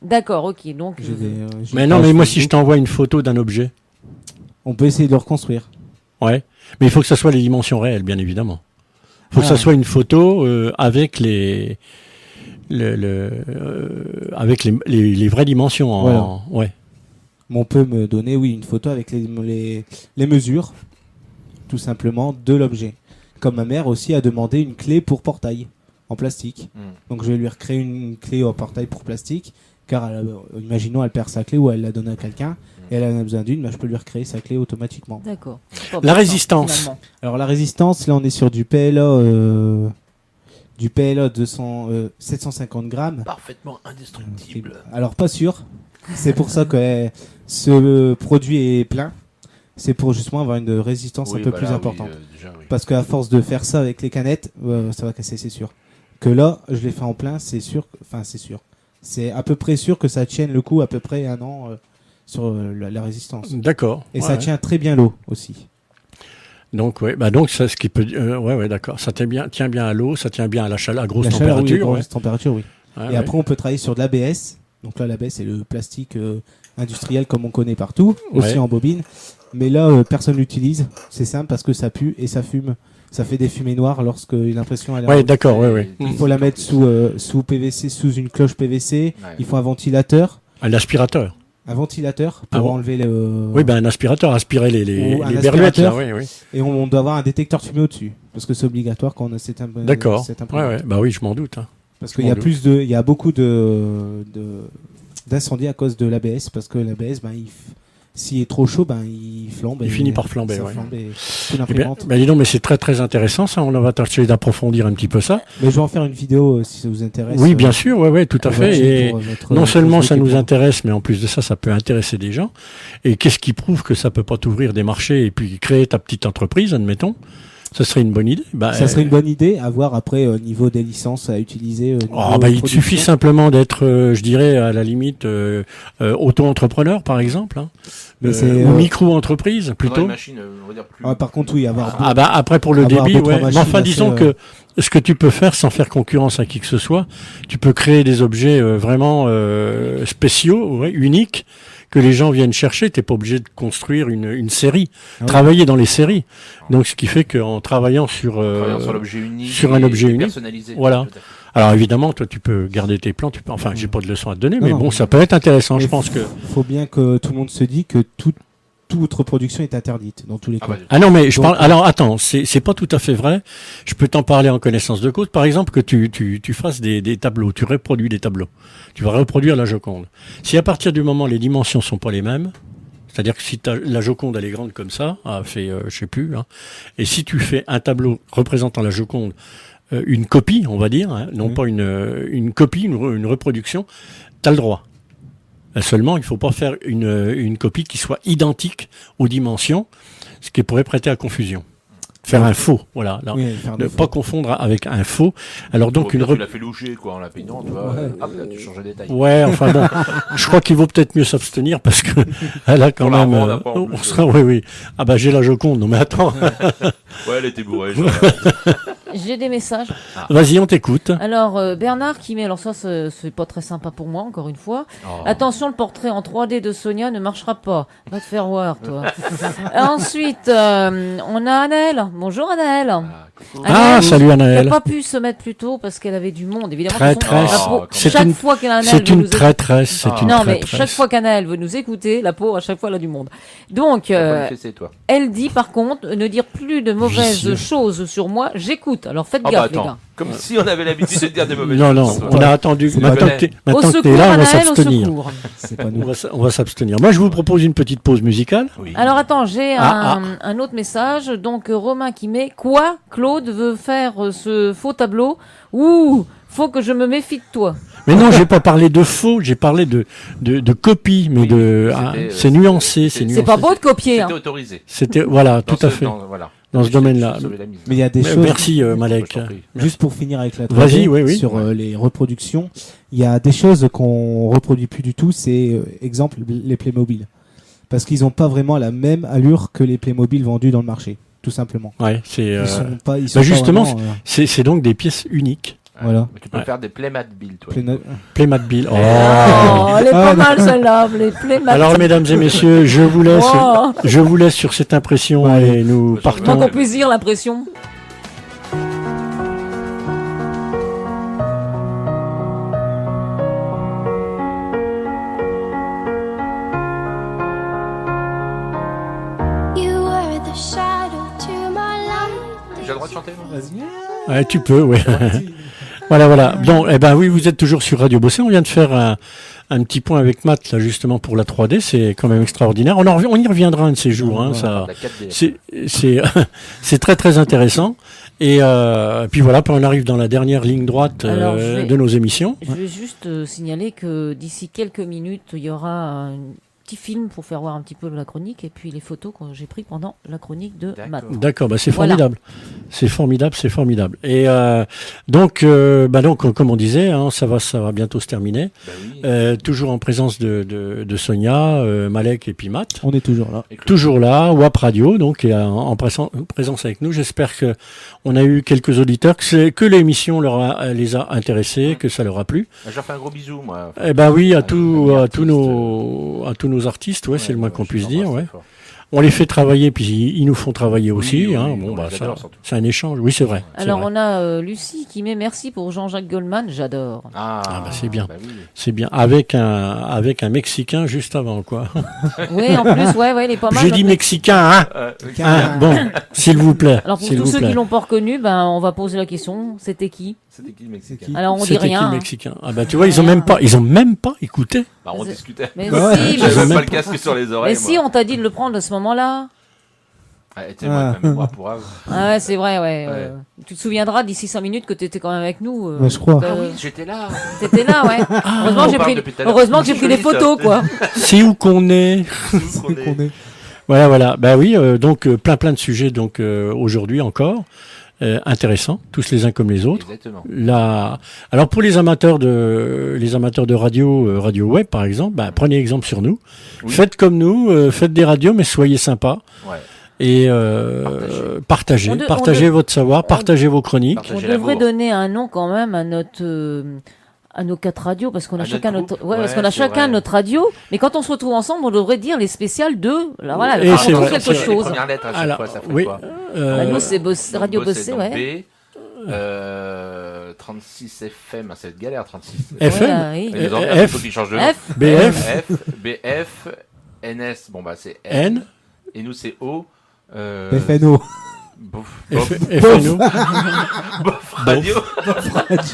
D'accord, ok. Donc, J'ai Mais une non, page mais moi, si je Facebook. t'envoie une photo d'un objet, On peut essayer de le reconstruire. ouais. Mais il faut que ça soit les dimensions réelles, bien évidemment. Il faut que ça Ah. soit une photo avec avec les vraies dimensions. Ouais. Mais on peut me donner, oui, une photo avec les mesures, tout simplement, de l'objet. Comme ma mère aussi a demandé une clé pour portail, en plastique. Hmm. Donc je vais lui recréer une clé en portail pour plastique, car imaginons elle perd sa clé ou elle l'a donnée à quelqu'un, et elle en a besoin d'une, bah, je peux lui recréer sa clé automatiquement. d'accord. La résistance. Finalement. Alors la résistance, là on est sur du PLA 750 grammes. Parfaitement indestructible. Alors pas sûr. C'est pour ça que ce produit est plein. C'est pour justement avoir une résistance Oui, un peu bah plus là, oui, importante. déjà, oui. Parce qu'à force de faire ça avec les canettes, ça va casser, c'est sûr. Que là, je l'ai fait en plein, c'est sûr. Enfin, c'est sûr. C'est à peu près sûr que ça tienne le coup à peu près 1 an sur la résistance. D'accord. Et Ouais, ça ouais. tient très bien l'eau aussi. Donc, ouais, bah donc, ça, ce qui peut, ouais, d'accord. Ça tient bien à l'eau, ça tient bien à la chaleur, à grosse La chaleur, oui, température. grosse température, oui. Ouais, Et ouais. après, on peut travailler sur de l'ABS. Donc là, l'ABS, c'est le plastique industriel comme on connaît partout, aussi Ouais. en bobine. Mais là, personne l'utilise. C'est simple parce que ça pue et ça fume. Ça fait des fumées noires lorsque l'impression elle est Ouais, d'accord, ouais, ouais. Il faut la mettre sous PVC, sous une cloche PVC. Ouais. Il faut un ventilateur. Un aspirateur. Un ventilateur pour Ah bon enlever le. Oui, ben un aspirateur, aspirer les Ou un berluettes, là, aspirateur. oui, oui. Et on doit avoir un détecteur de fumée au-dessus. Parce que c'est obligatoire quand on a D'accord. cette Ouais, imprimante. ouais. Bah oui, je m'en doute. Hein. Parce Je qu'il y a m'en plus il y a beaucoup d'incendies à cause de l'ABS. Parce que l'ABS, s'il est trop chaud, il flambe. Il et finit par flamber, ça ouais. flambe et toute Eh bien, l'imprimante. bah dis donc, mais c'est très très intéressant ça. On va tâcher d'approfondir un petit peu ça. Mais je vais en faire une vidéo si ça vous intéresse. Oui, bien sûr, ouais, tout à fait. Et non seulement ça nous intéresse, mais en plus de ça, ça peut intéresser des gens. Et qu'est-ce qui prouve que ça peut pas t'ouvrir des marchés et puis créer ta petite entreprise, admettons? Ça serait une bonne idée. Bah, Ça serait une bonne idée à voir après au niveau des licences à utiliser. Oh, bah, il te suffit simplement d'être, je dirais, à la limite, auto-entrepreneur, par exemple, hein. Mais c'est, ou micro-entreprise, Faudrait plutôt. une machine, on va dire plus. Par contre, oui, avoir. Ah bah après pour le avoir débit, deux, trois ouais. Mais machines enfin, assez, disons que ce que tu peux faire sans faire concurrence à qui que ce soit, tu peux créer des objets vraiment spéciaux, ouais, uniques, que les gens viennent chercher. T'es pas obligé de construire une série, Ah oui. travailler dans les séries. Donc ce qui fait qu'en travaillant sur Travaillant sur l'objet unique. sur un et- objet et unique. personnalisé. Voilà. Tout à fait. alors évidemment, toi tu peux garder tes plans. Enfin, j'ai pas de leçon à te donner, Non, mais non. bon, ça peut être intéressant. Mais Je pense que. faut bien que tout le monde se dit que toute votre production est interdite dans tous les Ah cas. bah, Ah non, mais je Donc, parle. Alors attends, c'est pas tout à fait vrai. Je peux t'en parler en connaissance de cause. Par exemple, que tu fasses des tableaux, tu reproduis des tableaux. Tu vas reproduire la Joconde. Si à partir du moment les dimensions sont pas les mêmes, c'est-à-dire que si la Joconde elle est grande comme ça, fait je sais plus, hein, et si tu fais un tableau représentant la Joconde, une copie, on va dire, hein, non Mhm. pas une copie, une reproduction, t'as le droit. Seulement, il faut pas faire une copie qui soit identique aux dimensions, ce qui pourrait prêter à confusion. Faire un faux, voilà. Là, Oui, faire ne des pas faux. confondre avec un faux. Alors donc une Tu l'as fait loucher, quoi, en la peignant, tu vois. Ouais. Hop, là, tu changes de détail. Ouais, enfin bon, je crois qu'il vaut peut-être mieux s'abstenir parce que elle a quand Pour la même. revendre après, en plus. on sera, oui, oui. Ah bah j'ai la Joconde. Non mais attends. Ouais, elle était bourrée. J'ai des messages. Vas-y, on t'écoute. Alors, Bernard qui met, alors ça, c'est pas très sympa pour moi, encore une fois. Oh. Attention, le portrait en 3D de Sonia ne marchera pas. Va te faire voir, toi. Ensuite, on a Anaëlle. Bonjour, Anaëlle. Ah, salut Elle Anaëlle. n'a pas pu se mettre plus tôt parce qu'elle avait du monde, évidemment. Traîtresse. La pauvre, C'est chaque une- fois qu'Anaëlle C'est veut une nous traîtresse. C'est Ah. une Non, mais traîtresse. chaque fois qu'Anaëlle veut nous écouter, la pauvre, à chaque fois, elle a du monde. Donc, C'est toi. elle dit, par contre, ne dire plus de mauvaises Vicieux. choses sur moi, j'écoute. Alors, faites Oh, bah gaffe, les attends. gars. Comme si on avait l'habitude de dire des mauvaises Non, non, choses. on a attendu. C'est Maintenant pas que t'es Au maintenant que secours, t'es là, on va Anaëlle, au s'abstenir. secours. C'est pas On nous. va s'abstenir. Moi, je vous propose une petite pause musicale. Oui. Alors attends, j'ai Ah, un autre message. Donc Romain qui met quoi? Claude veut faire ce faux tableau. Ouh, faut que je me méfie de toi. Mais non, j'ai pas parlé de faux, j'ai parlé de copie, mais Oui, de c'était, c'est nuancé, c'est c'est nuancé. C'est pas beau de copier. Hein. C'était autorisé. C'était voilà, Dans tout à ce- fait. Voilà. Dans ce Je domaine-là. sauvé la mise. Mais il y a des choses. Merci Malek. Je t'en prie. Juste pour finir avec la Vas-y, 3D, oui, oui. sur les reproductions, il y a des choses qu'on reproduit plus du tout. C'est exemple les Playmobil, parce qu'ils n'ont pas vraiment la même allure que les Playmobil vendus dans le marché, tout simplement. Ouais, c'est Ils sont pas. Ils sont bah pas justement, vraiment, c'est donc des pièces uniques. Voilà. Mais tu peux Ouais. faire des playmat build, toi. Playmat-Bill. Oh. Oh, elle est pas Ah, mal celle-là, les playmat. Alors mesdames et messieurs, je vous laisse sur cette impression Ouais. et nous Moi, partons. Moins qu'on puisse dire l'impression. You were the shadow to my light. J'ai le droit de chanter, moi Ouais, tu peux, ouais. Voilà. Donc, eh ben oui, vous êtes toujours sur Radio Bossé. On vient de faire un petit point avec Matt là justement pour la 3D. C'est quand même extraordinaire. On y reviendra un de ces jours. Hein, ça, La 4D. c'est très très intéressant. Et puis voilà, puis on arrive dans la dernière ligne droite Alors, je vais- de nos émissions. Je vais juste signaler que d'ici quelques minutes, il y aura un petit film pour faire voir un petit peu la chronique et puis les photos que j'ai prises pendant la chronique de D'accord. Matt. D'accord, bah c'est Voilà. formidable. C'est formidable. Et donc, comme on disait, hein, ça va bientôt se terminer. Bah oui. Toujours en présence de Sonia, Malek et puis Matt. On est toujours là. Et Claude. Toujours là, WAP Radio, donc est en présence avec nous. J'espère que on a eu quelques auditeurs, que l'émission les a intéressés, que ça leur a plu. Je leur fais un gros bisou, moi. Eh ben oui, à tous artistes, nos artistes, ouais, c'est le moins qu'on je puisse les dire. embrasse Ouais. très fort. On les fait travailler, puis ils nous font travailler aussi. Oui, hein. oui, Bon, on bah les ça, adore, surtout. c'est un échange. Oui, c'est vrai. c'est Alors vrai. on a Lucie qui met merci pour Jean-Jacques Goldman, j'adore. Ah, bah, c'est bien. Bah oui. C'est bien. Avec un Mexicain juste avant, quoi. Oui, en plus, ouais, il est pas mal. J'ai dit notre- Mexicain, hein. Hein, bon, s'il vous plaît. Alors pour s'il tous vous ceux plaît. qui l'ont pas reconnu, ben on va poser la question. C'était qui? C'était qui le Mexicain qui Alors on dit C'était qui rien. le hein. Mexicain? Ah bah tu vois, ils ont même pas écouté. Bah, on C'est- discutait. Mais Ouais. si, J'avais J'avais même pas le casque sur les oreilles. mais si, on t'a dit de le prendre à ce moment-là. Moi, ma mémoire pour eux. Ah ouais, c'est vrai, ouais. Ouais. Tu te souviendras d'ici 5 minutes que t'étais quand même avec nous. Ouais, je crois. Ah oui, j'étais là. T'étais là, ouais. Heureusement on que j'ai parle pris, depuis tout à l'heure. heureusement que j'ai pris des Joli, ça. photos, quoi. C'est où qu'on est? Qu'on est. Voilà. Bah oui, donc plein de sujets donc aujourd'hui encore intéressants, tous les uns comme les autres. Exactement. Alors pour les amateurs de radio, radio web par exemple, bah, prenez exemple sur nous. Oui. Faites comme nous, faites des radios, mais soyez sympas Ouais. et partagez On de- votre savoir, partagez vos chroniques. On Partagez devrait l'amour. donner un nom quand même à notre. À nos 4 radios, parce qu'on a À chacun notre notre, groupe. ouais, parce Ouais, qu'on a c'est chacun vrai. notre radio, mais quand on se retrouve ensemble, on devrait dire les spéciales de, là, voilà, Et on c'est trouve vrai, quelque c'est vrai. Les chose. premières lettres à chaque Alors, fois, ça fait oui, quoi euh, Bah, nous, c'est Donc, Radio Bossé, Bossé, donc ouais. B, 36 FM, ah, c'est une galère 36. FM, Voilà, oui. Et les anglais, il F, faut qu'ils changent de nom. F, BF, BF, NS, bon bah c'est N, et nous c'est O. FNO. Bouf. Et fais-nous. Bof radio.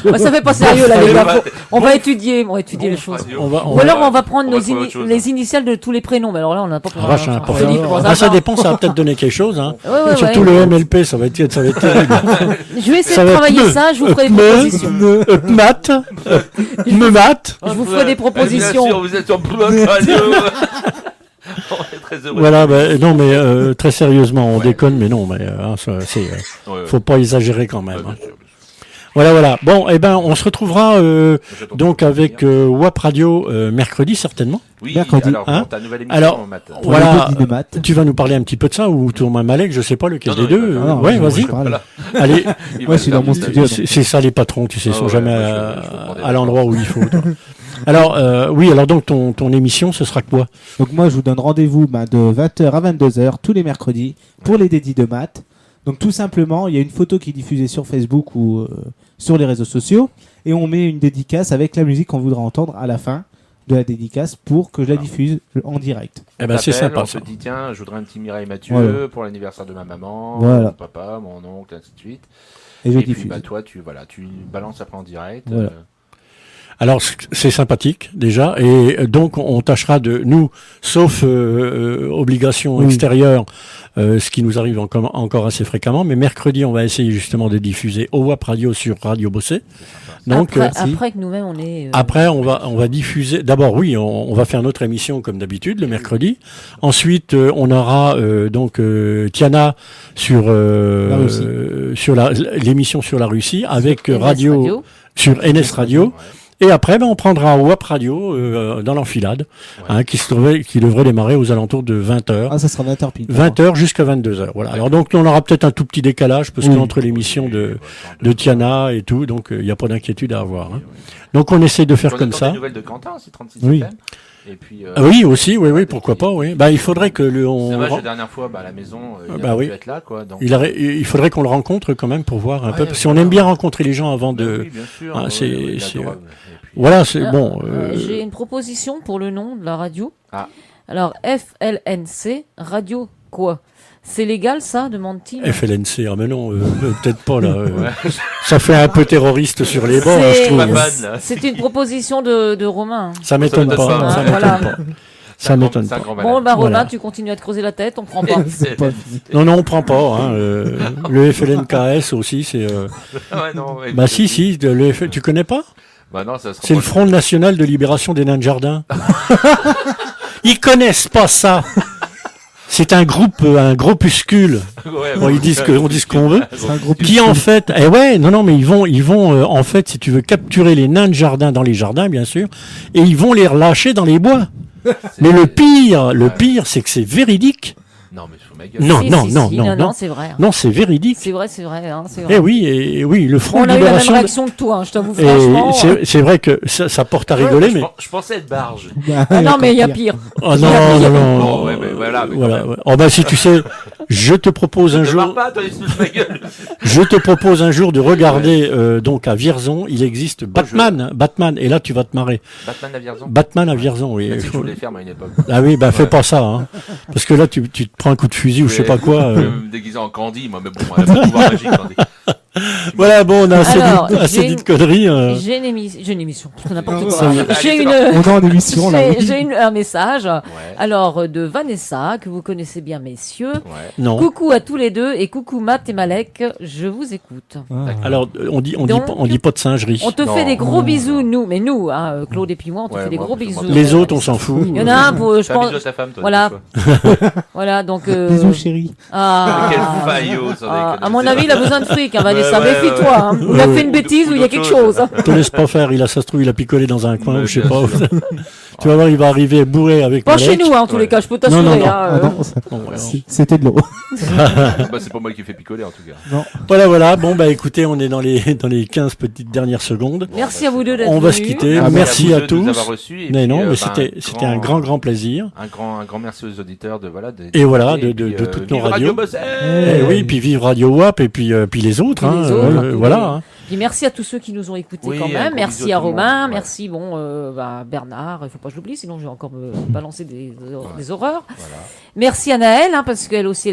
Bah, ça fait pas sérieux là, les gars. Radio. On va étudier les choses. On va, Ou alors on va prendre on va trouver autre chose, les initiales de tous les prénoms. Mais alors là, on n'a pas pour vache, hein, pour Philippe, pour ça hasard. dépend, ça va peut-être donner quelque chose. Hein. Ouais, Surtout ouais. le MLP, ça va être terrible. Je vais essayer Ça de va être travailler me- ça. Je vous ferai des me- propositions. Mat. Je vous ferai des Bien sûr, propositions. vous êtes sur Blood Radio. On est très heureux. Voilà, non, mais très sérieusement, on Ouais. déconne, mais non, mais c'est, Ouais, ouais. faut pas exagérer quand même. Ouais, bien Hein. sûr, bien sûr. Voilà. Bon, on se retrouvera J'attends donc que tu avec viennes. WAP Radio mercredi certainement. Oui, mercredi. alors, Hein dans ta nouvelle émission, Alors, Matt. Pour Voilà. les 2 de maths. Tu vas nous parler un petit peu de ça ou tout Malek, je sais pas lequel Non, non, des il deux. va Ah non, Ouais, moi, vas-y. je parle. Allez, Il Moi, va je suis le dans faire mon toute sa studio, vie. c'est ça les patrons, tu sais, Ah sont ouais, jamais moi, je vous prends des à l'endroit où il faut. Alors, oui, alors donc ton émission, ce sera quoi? Donc moi, je vous donne rendez-vous de 20h à 22h tous les mercredis pour les dédits de maths. Donc tout simplement, il y a une photo qui est diffusée sur Facebook ou sur les réseaux sociaux et on met une dédicace avec la musique qu'on voudra entendre à la fin de la dédicace pour que je la diffuse en direct. Eh ben, c'est T'appelles, sympa on ça. te dit tiens, je voudrais un petit Mireille Mathieu Voilà. pour l'anniversaire de ma maman, Voilà. mon papa, mon oncle, ainsi de suite. Et je Et puis diffuse. bah toi tu balances après en direct. Voilà. Alors c'est sympathique déjà et donc on tâchera de nous, sauf obligation Oui. extérieure, ce qui nous arrive encore assez fréquemment, mais mercredi on va essayer justement de diffuser au WAP Radio sur Radio Bossé. Donc Après que nous-mêmes on est. après on va diffuser. D'abord oui, on va faire notre émission comme d'habitude le mercredi. Ensuite on aura donc Tiana sur La Russie. sur l'émission sur la Russie avec NS radio sur NS Radio. Ouais. Et après, on prendra WAP Radio dans l'enfilade, qui devrait démarrer aux alentours de 20h. Ah, ça sera 20h pile. 20h jusqu'à 22h. Voilà. Alors donc, on aura peut-être un tout petit décalage, parce Oui. qu'entre l'émission de Tiana et tout, donc il n'y a pas d'inquiétude à avoir. Hein. Donc on essaie de faire On comme attend ça. des nouvelles de Quentin aussi, 36 Oui. FM. Et puis, Ah oui, aussi, oui, pourquoi pas, oui. Bah, il faudrait que C'est dommage, la dernière fois, à la maison, il bah a oui. pu être là, quoi. Donc, il faudrait qu'on le rencontre quand même pour voir un Ouais, peu. Parce qu'on voilà. aime bien rencontrer les gens avant bah de. oui, bien sûr. Ah, ouais, c'est- il est c'est- adorable. Et puis, Voilà, c'est Alors, bon. J'ai une proposition pour le nom de la radio. Ah. Alors FLNC, radio quoi? C'est légal ça, demande-t-il? FLNC, ah mais non, peut-être pas là. Ouais. Ça fait un peu terroriste sur les bords, hein, je C'est- trouve. Pas mal, là. C'est une proposition de Romain. Ça m'étonne m'étonne pas. pas, Ça hein. m'étonne Voilà. pas. C'est Ça un grand- m'étonne c'est un pas. grand Bon, malade. bah Romain, Voilà. tu continues à te creuser la tête, on prend pas. C'est pas- Non, non, on prend pas. Hein, le FLNKS aussi, c'est. Ouais, non, ouais, Bah si, si. Tu connais pas? Bah non, ça sera C'est le pas- Front national de libération des nains de jardin. Ils connaissent pas ça. C'est un groupe, un groupuscule. Ouais, Bon, ouais, ils disent ouais, que- on dit ce qu'on veut. C'est un gros Qui en fait, non, mais ils vont en fait, si tu veux, capturer les nains de jardin dans les jardins, bien sûr, et ils vont les relâcher dans les bois. c'est- Mais le pire, c'est que c'est véridique. Non, mais sous ma gueule. Non, Si, non, si, non, si, non, non. c'est vrai. hein. Non, c'est véridique. C'est vrai, hein, c'est vrai. Eh oui, le Front On de a eu la même libération. réaction que toi, hein, je t'avoue Et franchement. c'est vrai que ça porte à Ouais, rigoler, moi, mais je pensais être barge. Ah non, mais il y a pire. oh non, non, non. Bon, ouais, mais voilà, mais quand même. Ouais. Oh bah si tu sais, je te propose un Ne marre jour, pas, toi, il se fout de ma gueule. je te propose un jour de regarder donc à Vierzon, il existe Batman, et là tu vas te marrer. Batman à Vierzon. Batman à Vierzon, oui. Tu sais que je voulais faire, moi, à une époque. Ah oui, bah fais pas ça, hein. Parce que là tu te prends un coup de fusil ou je sais pas quoi. Je vais me déguiser en Candy, moi, mais bon, elle a pas de pouvoir magique, Candy. Voilà, bon, on a assez Alors, dit, assez j'ai dit de une- conneries. J'ai une émission, c'est n'importe Ça quoi. y est. J'ai une, On est en émission là. oui. j'ai un message. Ouais. Alors de Vanessa que vous connaissez bien, messieurs. Ouais. Non. Coucou à tous les deux et coucou Matt et Malek, je vous écoute. Ah. Alors on dit pas de singerie. On te Non. fait des gros Non. bisous, nous, mais nous, hein, Claude et puis moi, on te Ouais, fait des moi, gros je bisous. m'en- Les autres, on s'en fout. Il y en a un pour, je Fais un pense. bisou à ta femme, toi. Voilà. des fois. Voilà, donc. Bisous chérie. Ah, Quel faillot, ça, à mon avis, il a besoin de fric, hein, Vanessa. Ouais, ouais, Méfie-toi. ouais. Hein. Il a fait une bêtise ou il y a quelque chose. Te laisse pas faire, ça se trouve, il a picolé dans un coin, Ouais, ou je sais bien pas. sûr. Tu vas voir, il va arriver bourré avec Pas chez Malek. nous, hein, en tous les Ouais. cas, je peux Non, t'assurer. non, non. hein, Ah non, ça- Bon, alors. c'était de l'eau. Bah, c'est pas moi qui fais picoler, en tout cas. Voilà. Bon, bah écoutez, on est dans les 15 petites dernières secondes. Merci à vous deux d'être On va venus. se quitter. Ah, merci à à vous deux de nous tous. avoir reçus, et Mais puis, non, mais ben, c'était un grand plaisir. Un grand merci aux auditeurs de voilà. Et voilà, de puis, toutes nos vive Radio radios. Bossé. Eh oui, puis vive Radio WAP et puis les autres. Puis Hein, les autres, voilà. oui. hein. Puis merci à tous ceux qui nous ont écoutés Oui, quand un même. gros Merci bisou à à tout le Romain, monde, ouais. merci Bernard. Il faut pas que je l'oublie, sinon je vais encore me balancer des horreurs. Voilà. Merci à Naël, hein, parce qu'elle aussi